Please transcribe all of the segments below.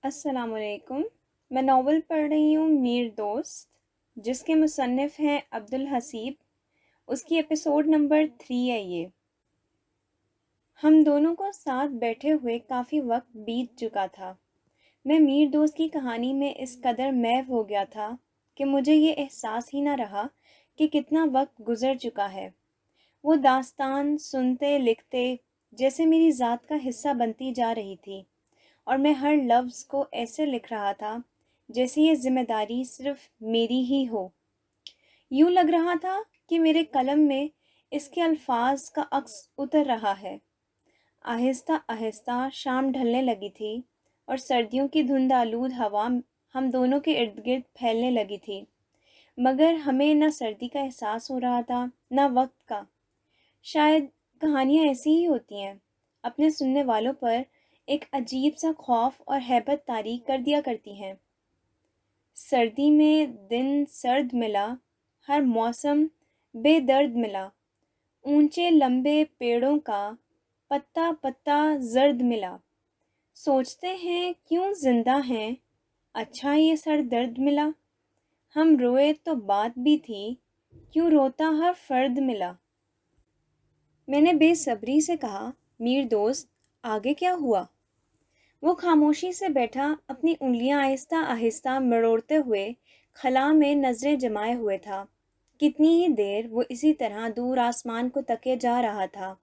السلام علیکم۔ میں ناول پڑھ رہی ہوں میر دوست، جس کے مصنف ہیں عبدالحسیب۔ اس کی ایپیسوڈ نمبر 3 ہے یہ۔ ہم دونوں کو ساتھ بیٹھے ہوئے کافی وقت بیت چکا تھا۔ میں میر دوست کی کہانی میں اس قدر محو ہو گیا تھا کہ مجھے یہ احساس ہی نہ رہا کہ کتنا وقت گزر چکا ہے۔ وہ داستان سنتے لکھتے جیسے میری ذات کا حصہ بنتی جا رہی تھی، اور میں ہر لفظ کو ایسے لکھ رہا تھا جیسے یہ ذمہ داری صرف میری ہی ہو۔ یوں لگ رہا تھا کہ میرے قلم میں اس کے الفاظ کا عکس اتر رہا ہے۔ آہستہ آہستہ شام ڈھلنے لگی تھی اور سردیوں کی دھند آلود ہوا ہم دونوں کے ارد گرد پھیلنے لگی تھی، مگر ہمیں نہ سردی کا احساس ہو رہا تھا نہ وقت کا۔ شاید کہانیاں ایسی ہی ہوتی ہیں، اپنے سننے والوں پر ایک عجیب سا خوف اور ہیبت طاری کر دیا کرتی ہیں۔ سردی میں دن سرد ملا، ہر موسم بے درد ملا، اونچے لمبے پیڑوں کا پتا پتا زرد ملا۔ سوچتے ہیں کیوں زندہ ہیں، اچھا یہ سر درد ملا۔ ہم روئے تو بات بھی تھی، کیوں روتا ہر فرد ملا۔ میں نے بے صبری سے کہا، میر دوست آگے کیا ہوا؟ وہ خاموشی سے بیٹھا اپنی انگلیاں آہستہ آہستہ مروڑتے ہوئے خلا میں نظریں جمائے ہوئے تھا۔ کتنی ہی دیر وہ اسی طرح دور آسمان کو تکے جا رہا تھا۔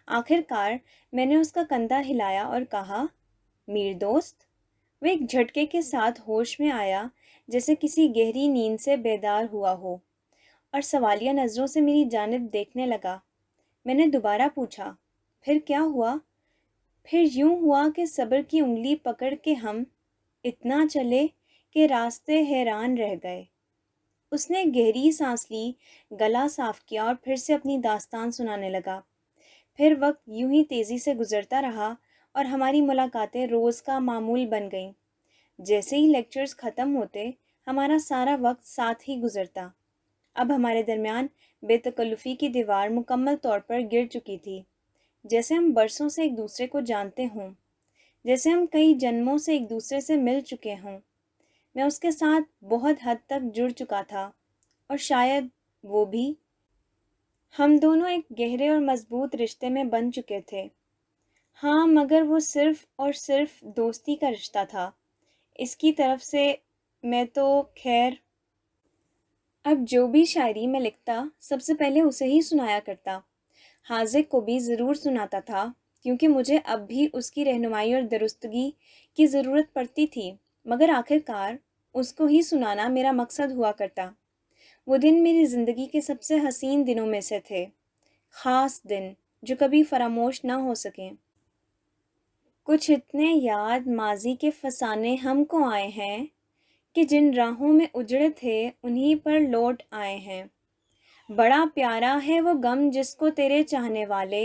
آخر کار میں نے اس کا کندھا ہلایا اور کہا، میر دوست۔ وہ ایک جھٹکے کے ساتھ ہوش میں آیا، جیسے کسی گہری نیند سے بیدار ہوا ہو، اور سوالیہ نظروں سے میری جانب دیکھنے لگا۔ میں نے دوبارہ پوچھا، پھر کیا ہوا؟ پھر یوں ہوا کہ صبر کی انگلی پکڑ کے ہم اتنا چلے کہ راستے حیران رہ گئے۔ اس نے گہری سانس لی، گلا صاف کیا اور پھر سے اپنی داستان سنانے لگا۔ پھر وقت یوں ہی تیزی سے گزرتا رہا اور ہماری ملاقاتیں روز کا معمول بن گئیں۔ جیسے ہی لیکچرز ختم ہوتے، ہمارا سارا وقت ساتھ ہی گزرتا۔ اب ہمارے درمیان بے تکلفی کی دیوار مکمل طور پر گر چکی تھی، جیسے ہم برسوں سے ایک دوسرے کو جانتے ہوں، جیسے ہم کئی جنموں سے ایک دوسرے سے مل چکے ہوں۔ میں اس کے ساتھ بہت حد تک جڑ چکا تھا، اور شاید وہ بھی۔ ہم دونوں ایک گہرے اور مضبوط رشتے میں بن چکے تھے۔ ہاں، مگر وہ صرف اور صرف دوستی کا رشتہ تھا۔ اس کی طرف سے میں تو خیر، اب جو بھی شاعری میں لکھتا سب سے پہلے اسے ہی سنایا کرتا۔ حاذق کو بھی ضرور سناتا تھا، کیونکہ مجھے اب بھی اس کی رہنمائی اور درستگی کی ضرورت پڑتی تھی، مگر آخر کار اس کو ہی سنانا میرا مقصد ہوا کرتا۔ وہ دن میری زندگی کے سب سے حسین دنوں میں سے تھے، خاص دن جو کبھی فراموش نہ ہو سکیں۔ کچھ اتنے یاد ماضی کے فسانے ہم کو آئے ہیں کہ جن راہوں میں اجڑے تھے انہی پر لوٹ آئے ہیں۔ بڑا پیارا ہے وہ غم جس کو تیرے چاہنے والے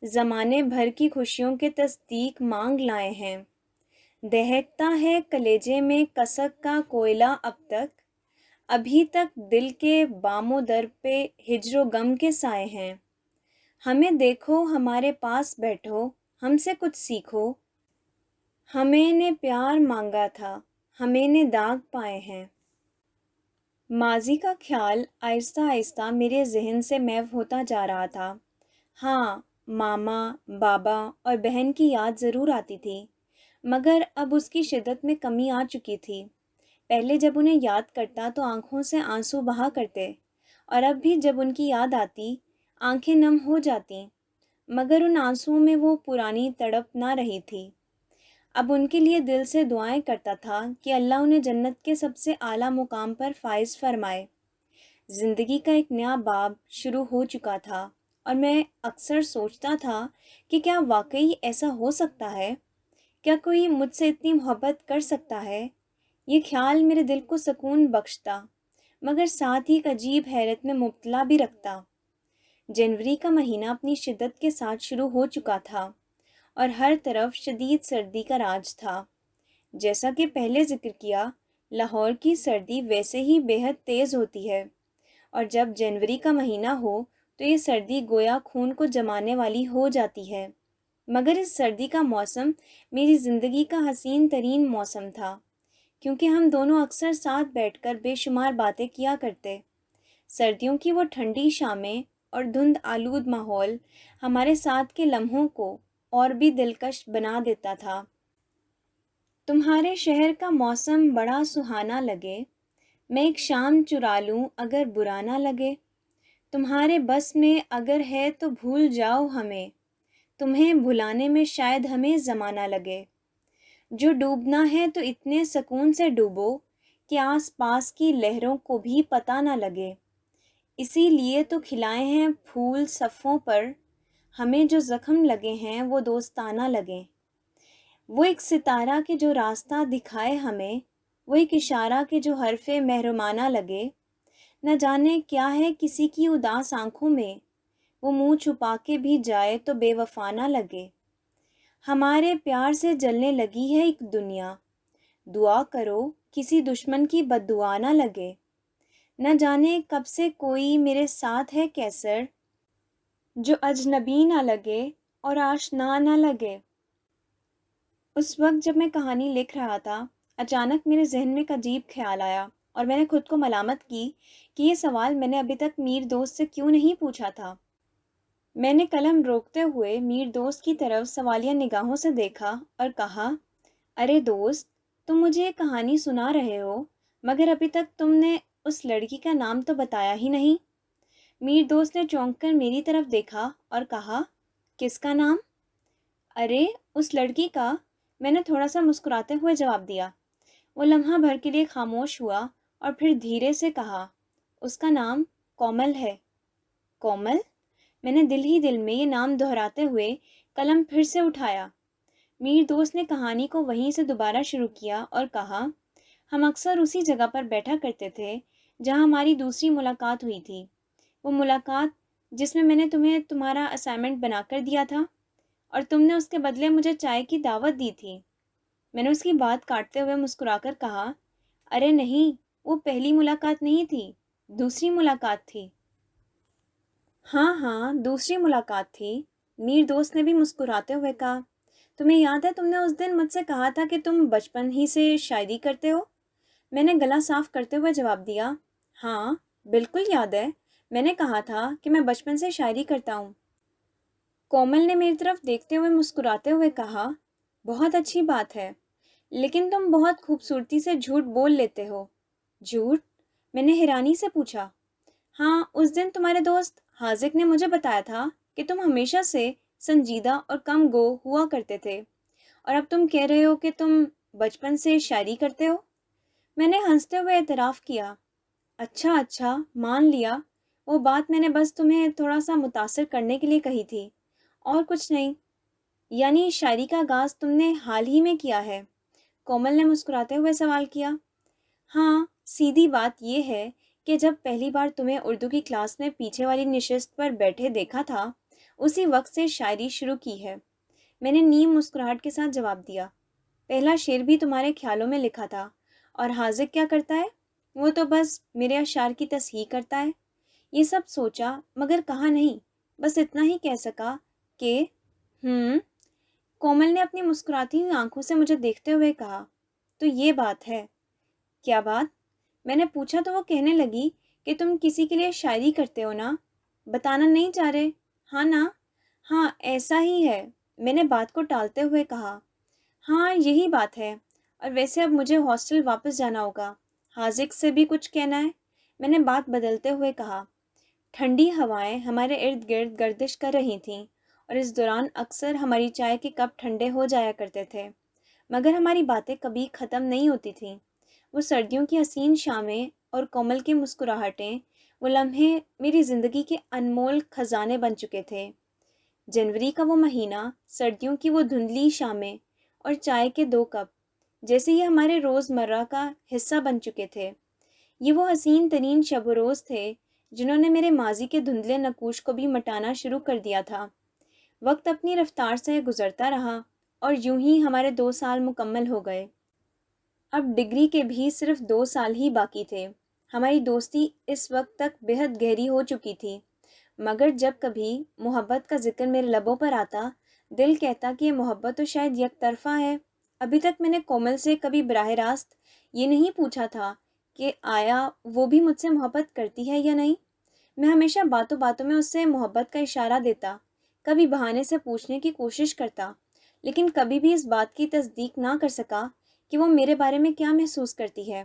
زمانے بھر کی خوشیوں کے تصدیق مانگ لائے ہیں۔ دہکتا ہے کلیجے میں کسک کا کوئلہ اب تک، ابھی تک دل کے بام و در پہ ہجر و غم کے سائے ہیں۔ ہمیں دیکھو، ہمارے پاس بیٹھو، ہم سے کچھ سیکھو، ہمیں نے پیار مانگا تھا، ہمیں نے داغ پائے ہیں۔ ماضی کا خیال آہستہ آہستہ میرے ذہن سے محو ہوتا جا رہا تھا۔ ہاں، ماما، بابا اور بہن کی یاد ضرور آتی تھی، مگر اب اس کی شدت میں کمی آ چکی تھی۔ پہلے جب انہیں یاد کرتا تو آنکھوں سے آنسو بہا کرتے، اور اب بھی جب ان کی یاد آتی آنکھیں نم ہو جاتیں، مگر ان آنسوؤں میں وہ پرانی تڑپ نہ رہی تھی۔ اب ان کے لیے دل سے دعائیں کرتا تھا کہ اللہ انہیں جنت کے سب سے اعلیٰ مقام پر فائز فرمائے۔ زندگی کا ایک نیا باب شروع ہو چکا تھا، اور میں اکثر سوچتا تھا کہ کیا واقعی ایسا ہو سکتا ہے؟ کیا کوئی مجھ سے اتنی محبت کر سکتا ہے؟ یہ خیال میرے دل کو سکون بخشتا، مگر ساتھ ہی ایک عجیب حیرت میں مبتلا بھی رکھتا۔ جنوری کا مہینہ اپنی شدت کے ساتھ شروع ہو چکا تھا، اور ہر طرف شدید سردی کا راج تھا۔ جیسا کہ پہلے ذکر کیا، لاہور کی سردی ویسے ہی بے حد تیز ہوتی ہے، اور جب جنوری کا مہینہ ہو تو یہ سردی گویا خون کو جمانے والی ہو جاتی ہے۔ مگر اس سردی کا موسم میری زندگی کا حسین ترین موسم تھا، کیونکہ ہم دونوں اکثر ساتھ بیٹھ کر بے شمار باتیں کیا کرتے۔ سردیوں کی وہ ٹھنڈی شامیں اور دھند آلود ماحول ہمارے ساتھ کے لمحوں کو اور بھی دلکش بنا دیتا تھا۔ تمہارے شہر کا موسم بڑا سہانا لگے، میں ایک شام چرا لوں اگر برا نہ لگے، تمہارے بس میں اگر ہے تو بھول جاؤ ہمیں، تمہیں بھلانے میں شاید ہمیں زمانہ لگے۔ جو ڈوبنا ہے تو اتنے سکون سے ڈوبو کہ آس پاس کی لہروں کو بھی پتہ نہ لگے، اسی لیے تو کھلائے ہیں پھول صفوں پر، ہمیں جو زخم لگے ہیں وہ دوستانہ لگیں۔ وہ ایک ستارہ کے جو راستہ دکھائے ہمیں، وہ ایک اشارہ کے جو حرف محرمانہ لگے، نہ جانے کیا ہے کسی کی اداس آنکھوں میں، وہ منہ چھپا کے بھی جائے تو بے وفا نہ لگے۔ ہمارے پیار سے جلنے لگی ہے ایک دنیا، دعا کرو کسی دشمن کی بد دعا نہ لگے۔ نہ جانے کب سے کوئی میرے ساتھ ہے کیسر، جو اجنبی نہ لگے اور آشنا نہ لگے۔ اس وقت جب میں کہانی لکھ رہا تھا، اچانک میرے ذہن میں ایک عجیب خیال آیا اور میں نے خود کو ملامت کی کہ یہ سوال میں نے ابھی تک میر دوست سے کیوں نہیں پوچھا تھا۔ میں نے قلم روکتے ہوئے میر دوست کی طرف سوالیہ نگاہوں سے دیکھا اور کہا، ارے دوست، تم مجھے یہ کہانی سنا رہے ہو، مگر ابھی تک تم نے اس لڑکی کا نام تو بتایا ہی نہیں۔ میر دوست نے چونک کر میری طرف دیکھا اور کہا، کس کا نام؟ ارے اس لڑکی کا، میں نے تھوڑا سا مسکراتے ہوئے جواب دیا۔ وہ لمحہ بھر کے لیے خاموش ہوا اور پھر دھیرے سے کہا، اس کا نام کومل ہے۔ کومل؟ میں نے دل ہی دل میں یہ نام دہراتے ہوئے قلم پھر سے اٹھایا۔ میر دوست نے کہانی کو وہیں سے دوبارہ شروع کیا اور کہا، ہم اکثر اسی جگہ پر بیٹھا کرتے تھے جہاں ہماری دوسری ملاقات ہوئی تھی، وہ ملاقات جس میں نے تمہیں تمہارا اسائنمنٹ بنا کر دیا تھا اور تم نے اس کے بدلے مجھے چائے کی دعوت دی تھی۔ میں نے اس کی بات کاٹتے ہوئے مسکرا کر کہا، ارے نہیں، وہ پہلی ملاقات نہیں تھی، دوسری ملاقات تھی۔ ہاں ہاں، دوسری ملاقات تھی، میر دوست نے بھی مسکراتے ہوئے کہا۔ تمہیں یاد ہے تم نے اس دن مجھ سے کہا تھا کہ تم بچپن ہی سے شاعری کرتے ہو؟ میں نے گلا صاف کرتے ہوئے جواب دیا، ہاں بالکل یاد ہے، میں نے کہا تھا کہ میں بچپن سے شاعری کرتا ہوں۔ کومل نے میری طرف دیکھتے ہوئے مسکراتے ہوئے کہا، بہت اچھی بات ہے، لیکن تم بہت خوبصورتی سے جھوٹ بول لیتے ہو۔ جھوٹ؟ میں نے حیرانی سے پوچھا۔ ہاں، اس دن تمہارے دوست حاذق نے مجھے بتایا تھا کہ تم ہمیشہ سے سنجیدہ اور کم گو ہوا کرتے تھے، اور اب تم کہہ رہے ہو کہ تم بچپن سے شاعری کرتے ہو۔ میں نے ہنستے ہوئے اعتراف کیا، اچھا اچھا، مان لیا، وہ بات میں نے بس تمہیں تھوڑا سا متاثر کرنے کے لیے کہی تھی، اور کچھ نہیں۔ یعنی شاعری کا آغاز تم نے حال ہی میں کیا ہے؟ کومل نے مسکراتے ہوئے سوال کیا۔ ہاں، سیدھی بات یہ ہے کہ جب پہلی بار تمہیں اردو کی کلاس میں پیچھے والی نشست پر بیٹھے دیکھا تھا، اسی وقت سے شاعری شروع کی ہے، میں نے نیم مسکراہٹ کے ساتھ جواب دیا۔ پہلا شعر بھی تمہارے خیالوں میں لکھا تھا، اور حاذق کیا کرتا ہے؟ وہ تو بس میرے اشعار کی تصحیح کرتا ہے۔ یہ سب سوچا مگر کہا نہیں، بس اتنا ہی کہہ سکا کہ کومل نے اپنی مسکراتی ہوئی آنکھوں سے مجھے دیکھتے ہوئے کہا، تو یہ بات ہے۔ کیا بات؟ میں نے پوچھا تو وہ کہنے لگی کہ تم کسی کے لیے شاعری کرتے ہو نا، بتانا نہیں چاہ رہے، ہاں نا؟ ہاں ایسا ہی ہے، میں نے بات کو ٹالتے ہوئے کہا۔ ہاں یہی بات ہے، اور ویسے اب مجھے ہاسٹل واپس جانا ہوگا، حاذق سے بھی کچھ کہنا ہے؟ میں نے بات بدلتے ہوئے کہا۔ ٹھنڈی ہوائیں ہمارے ارد گرد گردش کر رہی تھیں، اور اس دوران اکثر ہماری چائے کے کپ ٹھنڈے ہو جایا کرتے تھے، مگر ہماری باتیں کبھی ختم نہیں ہوتی تھیں۔ وہ سردیوں کی حسین شامیں اور کومل کی مسکراہٹیں، وہ لمحے میری زندگی کے انمول خزانے بن چکے تھے۔ جنوری کا وہ مہینہ، سردیوں کی وہ دھندلی شامیں اور چائے کے 2 کپ، جیسے یہ ہمارے روز مرہ کا حصہ بن چکے تھے۔ یہ وہ حسین ترین شب و روز تھے جنہوں نے میرے ماضی کے دھندلے نقوش کو بھی مٹانا شروع کر دیا تھا۔ وقت اپنی رفتار سے گزرتا رہا اور یوں ہی ہمارے 2 سال مکمل ہو گئے۔ اب ڈگری کے بھی صرف 2 سال ہی باقی تھے۔ ہماری دوستی اس وقت تک بے حد گہری ہو چکی تھی، مگر جب کبھی محبت کا ذکر میرے لبوں پر آتا دل کہتا کہ یہ محبت تو شاید یک طرفہ ہے۔ ابھی تک میں نے کومل سے کبھی براہ راست یہ نہیں پوچھا تھا کہ آیا وہ بھی مجھ سے محبت کرتی ہے یا نہیں۔ میں ہمیشہ باتوں باتوں میں اس سے محبت کا اشارہ دیتا، کبھی بہانے سے پوچھنے کی کوشش کرتا، لیکن کبھی بھی اس بات کی تصدیق نہ کر سکا کہ وہ میرے بارے میں کیا محسوس کرتی ہے۔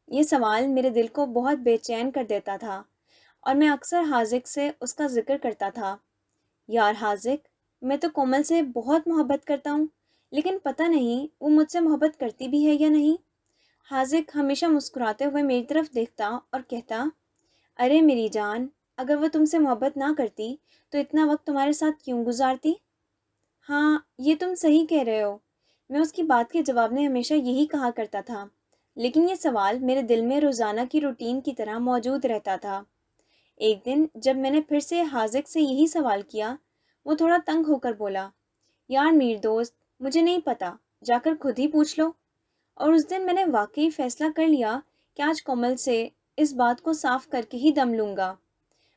یہ سوال میرے دل کو بہت بے چین کر دیتا تھا، اور میں اکثر حاذق سے اس کا ذکر کرتا تھا۔ یار حاذق، میں تو کومل سے بہت محبت کرتا ہوں، لیکن پتہ نہیں وہ مجھ سے محبت کرتی بھی ہے یا نہیں۔ حاذق ہمیشہ مسکراتے ہوئے میری طرف دیکھتا اور کہتا، ارے میری جان، اگر وہ تم سے محبت نہ کرتی تو اتنا وقت تمہارے ساتھ کیوں گزارتی؟ ہاں، یہ تم صحیح کہہ رہے ہو۔ میں اس کی بات کے جواب میں ہمیشہ یہی کہا کرتا تھا، لیکن یہ سوال میرے دل میں روزانہ کی روٹین کی طرح موجود رہتا تھا۔ ایک دن جب میں نے پھر سے حاذق سے یہی سوال کیا، وہ تھوڑا تنگ ہو کر بولا، یار میر دوست، مجھے نہیں پتہ، جا کر خود ہی پوچھ لو۔ اور اس دن میں نے واقعی فیصلہ کر لیا کہ آج کومل سے اس بات کو صاف کر کے ہی دم لوں گا۔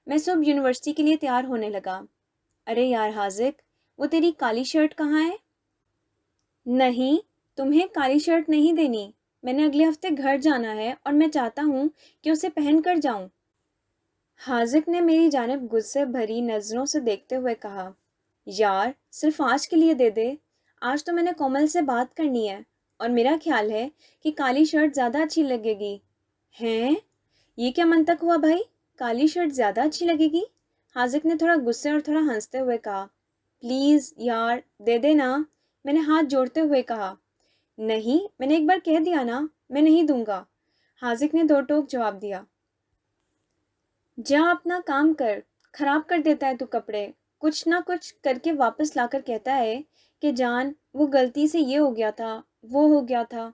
میں صبح یونیورسٹی کے لیے تیار ہونے لگا۔ ارے یار حاذق، وہ تیری کالی شرٹ کہاں ہے؟ نہیں، تمہیں کالی شرٹ نہیں دینی، میں نے اگلے ہفتے گھر جانا ہے اور میں چاہتا ہوں کہ اسے پہن کر جاؤں۔ حاذق نے میری جانب غصے بھری نظروں سے دیکھتے ہوئے کہا، یار صرف آج کے لیے دے دے، آج تو میں نے کومل سے بات کرنی ہے، اور میرا خیال ہے کہ کالی شرٹ زیادہ اچھی لگے گی۔ ہیں؟ یہ کیا منطق ہوا بھائی؟ کالی شرٹ زیادہ اچھی لگے گی؟ حاذق نے تھوڑا غصے اور تھوڑا ہنستے ہوئے کہا، پلیز یار دے دے نا، میں نے ہاتھ جوڑتے ہوئے کہا۔ نہیں، میں نے ایک بار کہہ دیا نا، میں نہیں دوں گا، حاذق نے دو ٹوک جواب دیا۔ جا اپنا کام کر، خراب کر دیتا ہے تو کپڑے، کچھ نہ کچھ کر کے واپس لا کر کہتا ہے کہ جان وہ غلطی سے یہ ہو گیا تھا، وہ ہو گیا تھا۔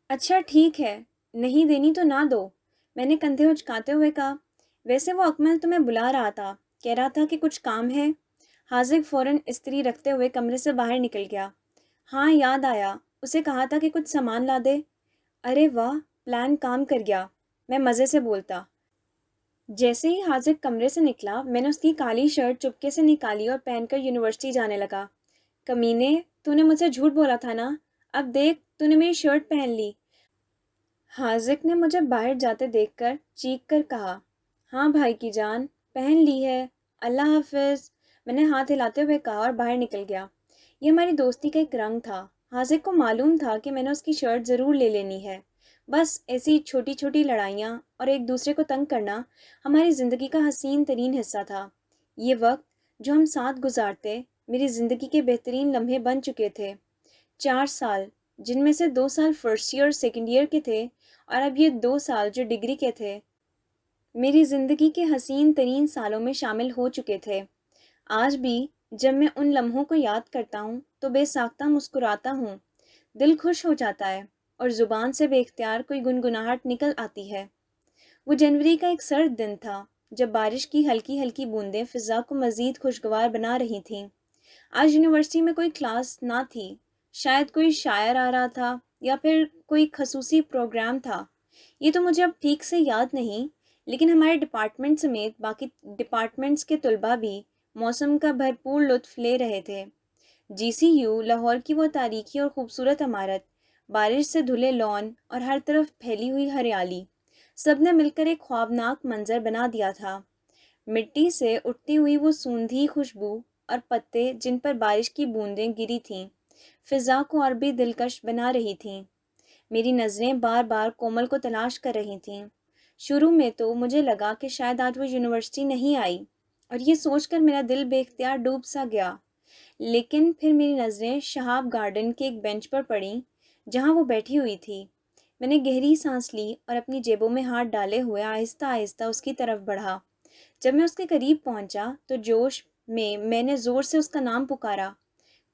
اچھا ٹھیک ہے، نہیں دینی تو نہ دو، میں نے کندھے اچکاتے ہوئے کہا۔ ویسے وہ اکمل تمہیں بلا رہا تھا، کہہ رہا تھا کہ کچھ کام ہے۔ حاذق فوراً استری رکھتے ہوئے کمرے سے باہر نکل گیا۔ ہاں یاد آیا، اسے کہا تھا کہ کچھ سامان لا دے۔ ارے واہ، پلان کام کر گیا، میں مزے سے بولتا۔ جیسے ہی حاذق کمرے سے نکلا، میں نے اس کی کالی شرٹ چپکے سے نکالی اور پہن کر یونیورسٹی جانے لگا۔ کمینے، تو نے مجھ سے جھوٹ بولا تھا نا، اب دیکھ تو نے میری شرٹ پہن لی۔ حاذق نے مجھے باہر جاتے دیکھ کر چیخ کر کہا، ہاں بھائی کی جان، پہن لی ہے، اللہ حافظ، میں نے ہاتھ ہلاتے ہوئے کہا اور باہر نکل گیا۔ یہ ہماری دوستی کا ایک رنگ تھا۔ حاذق کو معلوم تھا کہ میں نے اس کی شرٹ ضرور لے لینی ہے۔ بس ایسی چھوٹی چھوٹی لڑائیاں اور ایک دوسرے کو تنگ کرنا ہماری زندگی کا حسین ترین حصہ تھا۔ یہ وقت جو ہم ساتھ گزارتے میری زندگی کے بہترین لمحے بن چکے تھے۔ 4 سال، جن میں سے 2 سال فرسٹ ایئر اور سیکنڈ ایئر کے تھے، اور اب یہ 2 سال جو ڈگری کے تھے، میری زندگی کے حسین ترین سالوں میں شامل ہو چکے تھے۔ آج بھی جب میں ان لمحوں کو یاد کرتا ہوں تو بے ساختہ مسکراتا ہوں، دل خوش ہو جاتا ہے اور زبان سے بے اختیار کوئی گنگناہٹ نکل آتی ہے۔ وہ جنوری کا ایک سرد دن تھا جب بارش کی ہلکی ہلکی بوندیں فضا کو مزید خوشگوار بنا رہی تھیں۔ آج یونیورسٹی میں کوئی کلاس نہ تھی، شاید کوئی شاعر آ رہا تھا یا پھر کوئی خصوصی پروگرام تھا، یہ تو مجھے اب ٹھیک سے یاد نہیں، لیکن ہمارے ڈپارٹمنٹ سمیت باقی ڈپارٹمنٹس کے طلباء بھی موسم کا بھرپور لطف لے رہے تھے۔ جی سی یو لاہور کی وہ تاریخی اور خوبصورت عمارت، بارش سے دھلے لان اور ہر طرف پھیلی ہوئی ہریالی، سب نے مل کر ایک خوابناک منظر بنا دیا تھا۔ مٹی سے اٹھتی ہوئی وہ سوندھی خوشبو اور پتے جن پر بارش کی بوندیں گری تھیں، فضا کو اور بھی دلکش بنا رہی تھیں۔ میری نظریں بار بار کومل کو تلاش کر رہی تھیں۔ شروع میں تو مجھے لگا کہ شاید آج وہ یونیورسٹی نہیں آئی، اور یہ سوچ کر میرا دل بے اختیار ڈوب سا گیا، لیکن پھر میری نظریں شہاب گارڈن کے ایک بینچ پر پڑیں جہاں وہ بیٹھی ہوئی تھی۔ میں نے گہری سانس لی اور اپنی جیبوں میں ہاتھ ڈالے ہوئے آہستہ آہستہ اس کی طرف بڑھا۔ جب میں اس کے قریب پہنچا تو جوش میں نے زور سے اس کا نام پکارا،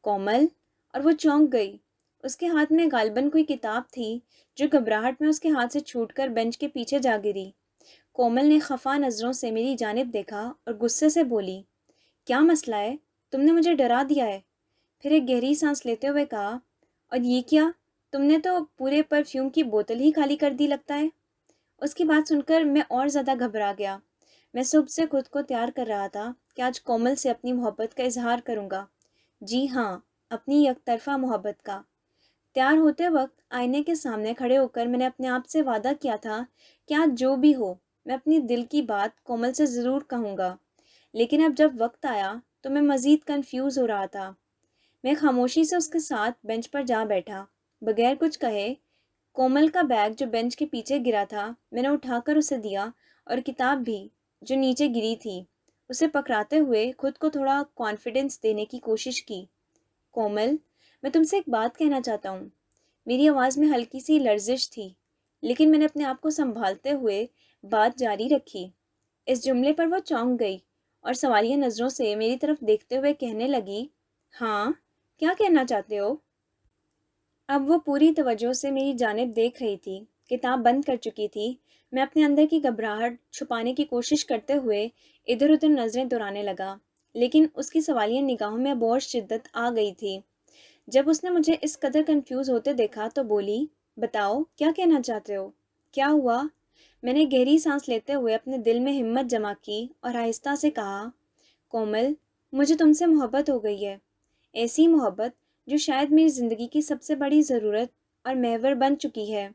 کومل، اور وہ چونک گئی۔ اس کے ہاتھ میں غالباً کوئی کتاب تھی جو گھبراہٹ میں اس کے ہاتھ سے چھوٹ کر بینچ کے پیچھے جا گری۔ کومل نے خفا نظروں سے میری جانب دیکھا اور غصے سے بولی، کیا مسئلہ ہے؟ تم نے مجھے ڈرا دیا ہے۔ پھر ایک گہری سانس لیتے ہوئے کہا، اور یہ کیا، تم نے تو پورے پرفیوم کی بوتل ہی خالی کر دی لگتا ہے۔ اس کی بات سن کر میں اور زیادہ گھبرا گیا۔ میں صبح سے خود کو تیار کر رہا تھا کہ آج کومل سے اپنی محبت کا اظہار کروں گا، جی ہاں، اپنی یک طرفہ محبت کا۔ تیار ہوتے وقت آئینے کے سامنے کھڑے ہو کر میں نے اپنے آپ سے وعدہ کیا تھا کہ آج جو بھی ہو میں اپنی دل کی بات کومل سے ضرور کہوں گا، لیکن اب جب وقت آیا تو میں مزید کنفیوز ہو رہا تھا۔ میں خاموشی سے اس کے ساتھ بینچ پر جا بیٹھا، بغیر کچھ کہے۔ کومل کا بیگ جو بینچ کے پیچھے گرا تھا میں نے اٹھا کر اسے دیا، اور کتاب بھی جو نیچے گری تھی اسے پکڑاتے ہوئے خود کو تھوڑا کانفیڈنس دینے کی کوشش کی۔ کومل، میں تم سے ایک بات کہنا چاہتا ہوں۔ میری آواز میں ہلکی سی لرزش تھی، لیکن میں نے اپنے آپ کو سنبھالتے ہوئے بات جاری رکھی۔ اس جملے پر وہ چونک گئی اور سوالیہ نظروں سے میری طرف دیکھتے ہوئے کہنے لگی، ہاں، کیا کہنا چاہتے ہو؟ اب وہ پوری توجہ سے میری جانب دیکھ رہی تھی، کتاب بند کر چکی تھی۔ میں اپنے اندر کی گھبراہٹ چھپانے کی کوشش کرتے ہوئے ادھر ادھر نظریں دوڑانے لگا، لیکن اس کی سوالیہ نگاہوں میں اب اور شدت آ گئی تھی۔ جب اس نے مجھے اس قدر کنفیوز ہوتے دیکھا تو بولی، بتاؤ کیا کہنا چاہتے ہو؟ کیا ہوا؟ میں نے گہری سانس لیتے ہوئے اپنے دل میں ہمت جمع کی اور آہستہ سے کہا، کومل، مجھے تم سے محبت ہو گئی ہے، ایسی محبت جو شاید میری زندگی کی سب سے بڑی ضرورت اور محور بن چکی ہے۔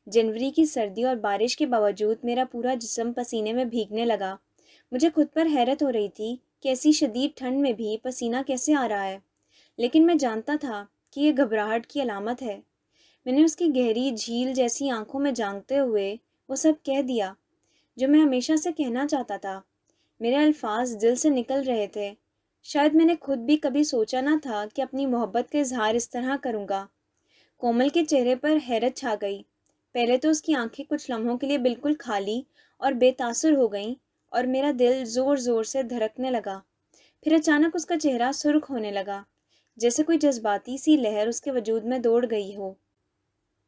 جنوری کی سردی اور بارش کے باوجود میرا پورا جسم پسینے میں بھیگنے لگا۔ مجھے خود پر حیرت ہو رہی تھی کہ ایسی شدید ٹھنڈ میں بھی پسینہ کیسے آ رہا ہے، لیکن میں جانتا تھا کہ یہ گھبراہٹ کی علامت ہے۔ میں نے اس کی گہری جھیل جیسی آنکھوں میں جھانکتے ہوئے وہ سب کہہ دیا جو میں ہمیشہ سے کہنا چاہتا تھا۔ میرے الفاظ دل سے نکل رہے تھے۔ شاید میں نے خود بھی کبھی سوچا نہ تھا کہ اپنی محبت کا اظہار اس طرح کروں گا۔ کومل کے چہرے پر حیرت چھا گئی۔ پہلے تو اس کی آنکھیں کچھ لمحوں کے لیے بالکل خالی اور بے تاثر ہو گئیں، اور میرا دل زور زور سے دھڑکنے لگا۔ پھر اچانک اس کا چہرہ سرخ ہونے لگا، جیسے کوئی جذباتی سی لہر اس کے وجود میں دوڑ گئی ہو۔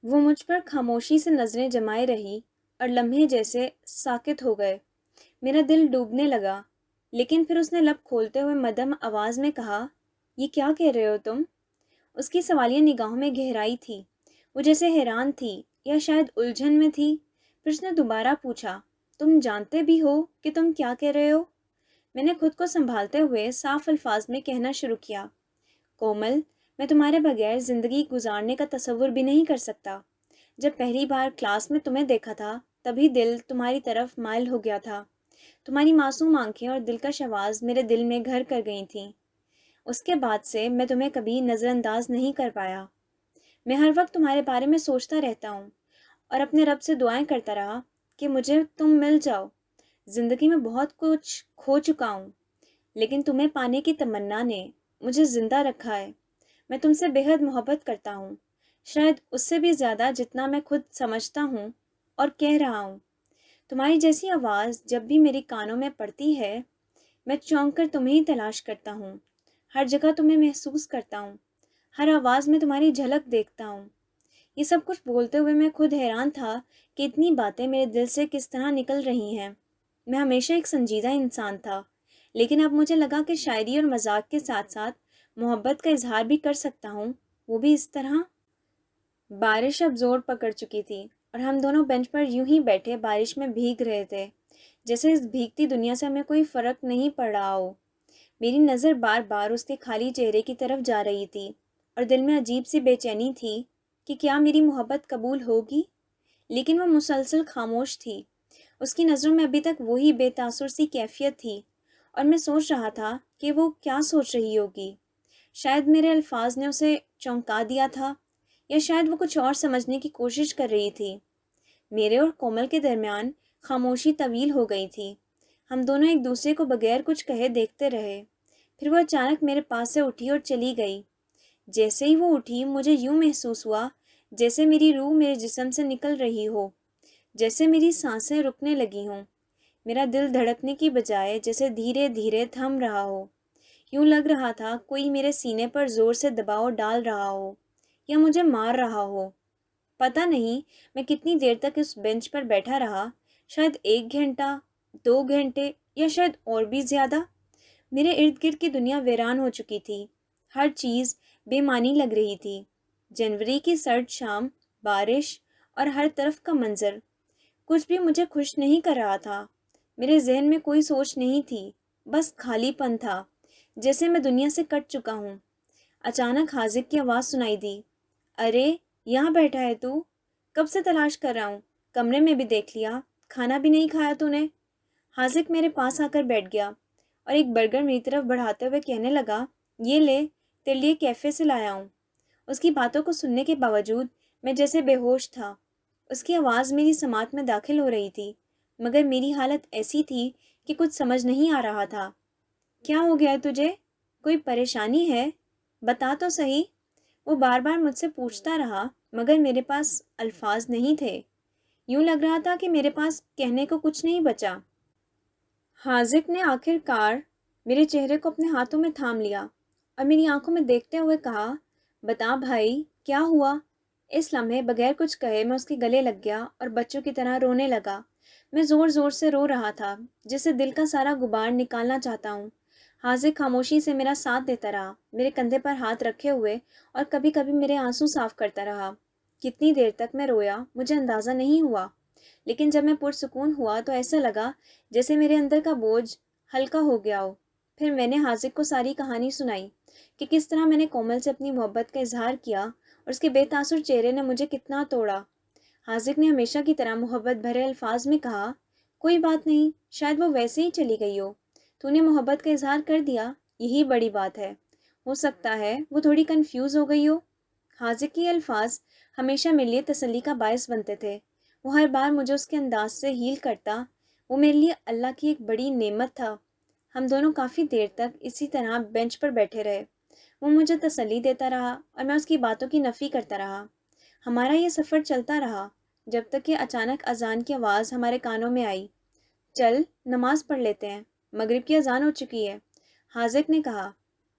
وہ مجھ پر خاموشی سے نظریں جمائے رہی اور لمحے جیسے ساکت ہو گئے۔ میرا دل ڈوبنے لگا، لیکن پھر اس نے لب کھولتے ہوئے مدھم آواز میں کہا، یہ کیا کہہ رہے ہو تم؟ اس کی سوالیہ نگاہوں میں گہرائی تھی، وہ جیسے حیران تھی یا شاید الجھن میں تھی۔ پھر اس نے دوبارہ پوچھا، تم جانتے بھی ہو کہ تم کیا کہہ رہے ہو؟ میں نے خود کو سنبھالتے ہوئے صاف الفاظ میں کہنا شروع کیا، کومل، میں تمہارے بغیر زندگی گزارنے کا تصور بھی نہیں کر سکتا۔ جب پہلی بار کلاس میں تمہیں دیکھا تھا تبھی دل تمہاری طرف مائل ہو گیا تھا۔ تمہاری معصوم آنکھیں اور دلکش آواز میرے دل میں گھر کر گئی تھیں۔ اس کے بعد سے میں تمہیں کبھی نظر انداز نہیں کر پایا۔ میں ہر وقت تمہارے بارے میں سوچتا رہتا ہوں اور اپنے رب سے دعائیں کرتا رہا کہ مجھے تم مل جاؤ۔ زندگی میں بہت کچھ کھو چکا ہوں، لیکن تمہیں پانے کی تمنا نے مجھے زندہ رکھا ہے۔ میں تم سے بے حد محبت کرتا ہوں، شاید اس سے بھی زیادہ جتنا میں خود سمجھتا ہوں اور کہہ رہا ہوں۔ تمہاری جیسی آواز جب بھی میری کانوں میں پڑتی ہے میں چونک کر تمہیں ہی تلاش کرتا ہوں، ہر جگہ تمہیں محسوس کرتا ہوں، ہر آواز میں تمہاری جھلک دیکھتا ہوں۔ یہ سب کچھ بولتے ہوئے میں خود حیران تھا کہ اتنی باتیں میرے دل سے کس طرح نکل رہی ہیں۔ میں ہمیشہ ایک سنجیدہ انسان تھا، لیکن اب مجھے لگا کہ شاعری اور مذاق کے ساتھ ساتھ محبت کا اظہار بھی کر سکتا ہوں، وہ بھی اس طرح۔ بارش اب زور پکڑ چکی تھی اور ہم دونوں بینچ پر یوں ہی بیٹھے بارش میں بھیگ رہے تھے، جیسے اس بھیگتی دنیا سے ہمیں کوئی فرق نہیں پڑ رہا ہو۔ میری نظر بار بار اس کے خالی چہرے کی طرف جا رہی تھی اور دل میں عجیب سی بے چینی تھی کہ کیا میری محبت قبول ہوگی، لیکن وہ مسلسل خاموش تھی۔ اس کی نظروں میں ابھی تک وہی بے تاثر سی کیفیت تھی، اور میں سوچ رہا تھا کہ وہ کیا سوچ رہی ہوگی۔ شاید میرے الفاظ نے اسے چونکا دیا تھا، یا شاید وہ کچھ اور سمجھنے کی کوشش کر رہی تھی۔ میرے اور کومل کے درمیان خاموشی طویل ہو گئی تھی۔ ہم دونوں ایک دوسرے کو بغیر کچھ کہے دیکھتے رہے۔ پھر وہ اچانک میرے پاس سے اٹھی اور چلی گئی۔ جیسے ہی وہ اٹھی مجھے یوں محسوس ہوا جیسے میری روح میرے جسم سے نکل رہی ہو، جیسے میری سانسیں رکنے لگی ہوں۔ میرا دل دھڑکنے کی بجائے جیسے دھیرے دھیرے تھم رہا ہو۔ یوں لگ رہا تھا کوئی میرے سینے پر زور سے دباؤ ڈال رہا ہو یا مجھے مار رہا ہو۔ پتہ نہیں میں کتنی دیر تک اس بینچ پر بیٹھا رہا، شاید 1 گھنٹہ، 2 گھنٹے، یا شاید اور بھی زیادہ۔ میرے ارد گرد کی دنیا ویران ہو چکی تھی، ہر چیز بے معنی لگ رہی تھی۔ جنوری کی سرد شام، بارش اور ہر طرف کا منظر، کچھ بھی مجھے خوش نہیں کر رہا تھا۔ میرے ذہن میں کوئی سوچ نہیں تھی، بس خالی پن تھا، جیسے میں دنیا سے کٹ چکا ہوں۔ اچانک حاذق کی آواز سنائی دی، ارے یہاں بیٹھا ہے تو؟ کب سے تلاش کر رہا ہوں، کمرے میں بھی دیکھ لیا، کھانا بھی نہیں کھایا تو نے؟ حاذق میرے پاس آ کر بیٹھ گیا اور ایک برگر میری طرف بڑھاتے ہوئے کہنے لگا، یہ لے، تیرے لیے کیفے سے لایا ہوں۔ اس کی باتوں کو سننے کے باوجود میں جیسے بے ہوش تھا۔ اس کی آواز میری سماعت میں داخل ہو رہی تھی، مگر میری حالت ایسی تھی کہ کچھ سمجھ نہیں آ رہا تھا۔ کیا ہو گیا تجھے؟ کوئی پریشانی ہے؟ بتا تو صحیح۔ وہ بار بار مجھ سے پوچھتا رہا، مگر میرے پاس الفاظ نہیں تھے۔ یوں لگ رہا تھا کہ میرے پاس کہنے کو کچھ نہیں بچا۔ حاذق نے آخر کار میرے چہرے کو اپنے ہاتھوں میں تھام لیا اور میری آنکھوں میں دیکھتے ہوئے کہا، بتا بھائی، کیا ہوا؟ اس لمحے بغیر کچھ کہے میں اس کے گلے لگ گیا اور بچوں کی طرح رونے لگا۔ میں زور زور سے رو رہا تھا، جسے دل کا سارا غبار نکالنا چاہتا ہوں۔ حاذق خاموشی سے میرا ساتھ دیتا رہا، میرے کندھے پر ہاتھ رکھے ہوئے، اور کبھی کبھی میرے آنسو صاف کرتا رہا۔ کتنی دیر تک میں رویا مجھے اندازہ نہیں ہوا، لیکن جب میں پرسکون ہوا تو ایسا لگا جیسے میرے اندر کا بوجھ ہلکا ہو گیا ہو۔ پھر میں نے حاذق کو ساری کہانی سنائی کہ کس طرح میں نے کومل سے اپنی محبت کا اظہار کیا اور اس کے بے تاثر چہرے نے مجھے کتنا توڑا۔ حاذق نے ہمیشہ کی طرح محبت بھرے الفاظ میں کہا، کوئی بات نہیں، شاید وہ ویسے ہی چلی گئی ہو، تو نے محبت کا اظہار کر دیا، یہی بڑی بات ہے۔ ہو سکتا ہے وہ تھوڑی کنفیوز ہو گئی ہو۔ حاذق کے الفاظ ہمیشہ میرے لیے تسلی کا باعث بنتے تھے۔ وہ ہر بار مجھے اس کے انداز سے ہیل کرتا۔ وہ میرے لیے اللہ کی ایک بڑی نعمت تھا۔ ہم دونوں کافی دیر تک اسی طرح بینچ پر بیٹھے رہے۔ وہ مجھے تسلی دیتا رہا اور میں اس کی باتوں کی نفی کرتا رہا۔ ہمارا یہ سفر چلتا رہا جب تک کہ اچانک اذان کی آواز ہمارے کانوں میں آئی۔ چل نماز پڑھ لیتے ہیں، مغرب کی اذان ہو چکی ہے، حاذق نے کہا۔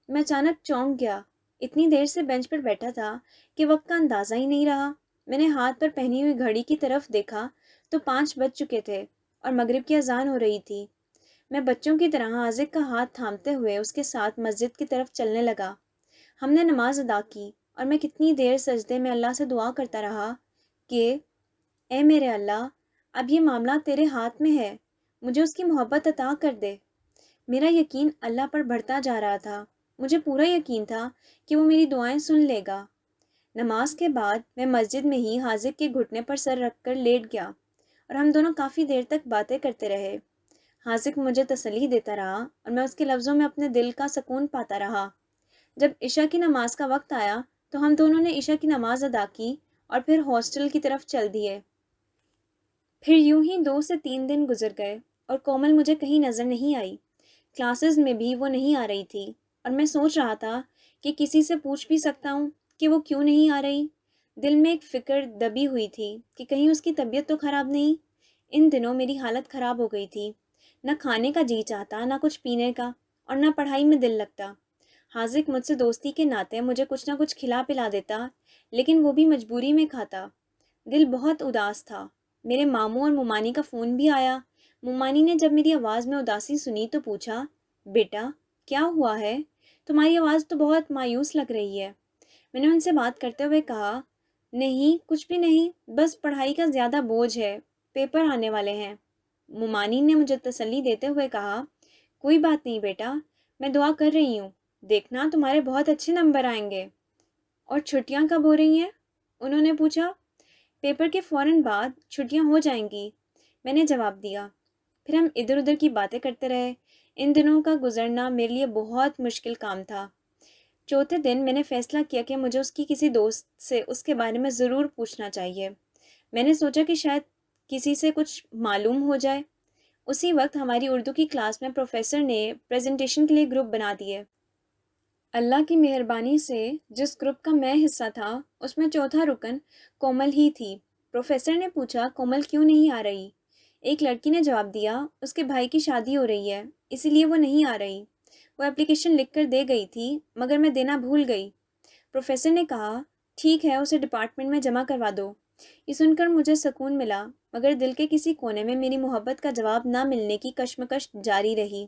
میں اچانک چونک گیا۔ اتنی دیر سے بینچ پر بیٹھا تھا کہ وقت کا اندازہ ہی نہیں رہا۔ میں نے ہاتھ پر پہنی ہوئی گھڑی کی طرف دیکھا تو 5 بج چکے تھے اور مغرب کی اذان ہو رہی تھی۔ میں بچوں کی طرح حاذق کا ہاتھ تھامتے ہوئے اس کے ساتھ مسجد کی طرف چلنے لگا۔ ہم نے نماز ادا کی اور میں کتنی دیر سجدے میں اللہ سے دعا کرتا رہا کہ اے میرے اللہ، اب یہ معاملہ تیرے ہاتھ میں ہے، مجھے اس کی محبت عطا کر دے۔ میرا یقین اللہ پر بڑھتا جا رہا تھا۔ مجھے پورا یقین تھا کہ وہ میری دعائیں سن لے گا۔ نماز کے بعد میں مسجد میں ہی حاذق کے گھٹنے پر سر رکھ کر لیٹ گیا اور ہم دونوں کافی دیر تک باتیں کرتے رہے۔ حاذق مجھے تسلی دیتا رہا اور میں اس کے لفظوں میں اپنے دل کا سکون پاتا رہا۔ جب عشاء کی نماز کا وقت آیا تو ہم دونوں نے عشاء کی نماز ادا کی اور پھر ہاسٹل کی طرف چل دیے۔ پھر یوں ہی 2 سے 3 دن گزر گئے اور کومل مجھے کہیں نظر نہیں آئی۔ کلاسز میں بھی وہ نہیں آ رہی تھی اور میں سوچ رہا تھا کہ کسی سے پوچھ بھی سکتا ہوں کہ وہ کیوں نہیں آ رہی۔ دل میں ایک فکر دبی ہوئی تھی کہ کہیں اس کی طبیعت تو خراب نہیں۔ ان دنوں میری حالت خراب ہو گئی تھی، نہ کھانے کا جی چاہتا، نہ کچھ پینے کا، اور نہ پڑھائی میں دل لگتا۔ حاذق مجھ سے دوستی کے ناطے مجھے کچھ نہ کچھ کھلا پلا دیتا، لیکن وہ بھی مجبوری میں کھاتا۔ دل بہت اداس تھا۔ میرے ماموں اور ممانی کا فون بھی آیا۔ ممانی نے جب میری آواز میں اداسی سنی تو پوچھا، بیٹا کیا ہوا ہے؟ تمہاری آواز تو بہت مایوس لگ رہی ہے۔ میں نے ان سے بات کرتے ہوئے کہا، نہیں کچھ بھی نہیں، بس پڑھائی کا زیادہ بوجھ ہے، پیپر آنے والے ہیں۔ ممانی نے مجھے تسلی دیتے ہوئے کہا، کوئی بات نہیں بیٹا، میں دعا کر رہی ہوں، دیکھنا تمہارے بہت اچھے نمبر آئیں گے۔ اور چھٹیاں کب ہو رہی ہیں؟ انہوں نے پوچھا۔ پیپر کے فوراً بعد چھٹیاں ہو جائیں گی، میں نے جواب دیا۔ پھر ہم ادھر ادھر کی باتیں کرتے رہے۔ ان دنوں کا گزرنا میرے لیے بہت مشکل کام تھا۔ چوتھے دن میں نے فیصلہ کیا کہ مجھے اس کی کسی دوست سے اس کے بارے میں ضرور پوچھنا چاہیے۔ میں نے سوچا کہ شاید کسی سے کچھ معلوم ہو جائے۔ اسی وقت ہماری اردو کی کلاس میں پروفیسر نے پریزنٹیشن کے لیے گروپ بنا دیے۔ اللہ کی مہربانی سے جس گروپ کا میں حصہ تھا اس میں چوتھا رکن کومل ہی تھی۔ پروفیسر نے پوچھا، کومل کیوں نہیں آ رہی؟ ایک لڑکی نے جواب دیا، اس کے بھائی کی شادی ہو رہی ہے، اسی لیے وہ نہیں آ رہی۔ وہ اپلیکیشن لکھ کر دے گئی تھی مگر میں دینا بھول گئی۔ پروفیسر نے کہا، ٹھیک ہے اسے ڈپارٹمنٹ میں جمع کروا دو۔ یہ سن کر مجھے سکون ملا، مگر دل کے کسی کونے میں میری محبت کا جواب نہ ملنے کی کشمکش جاری رہی۔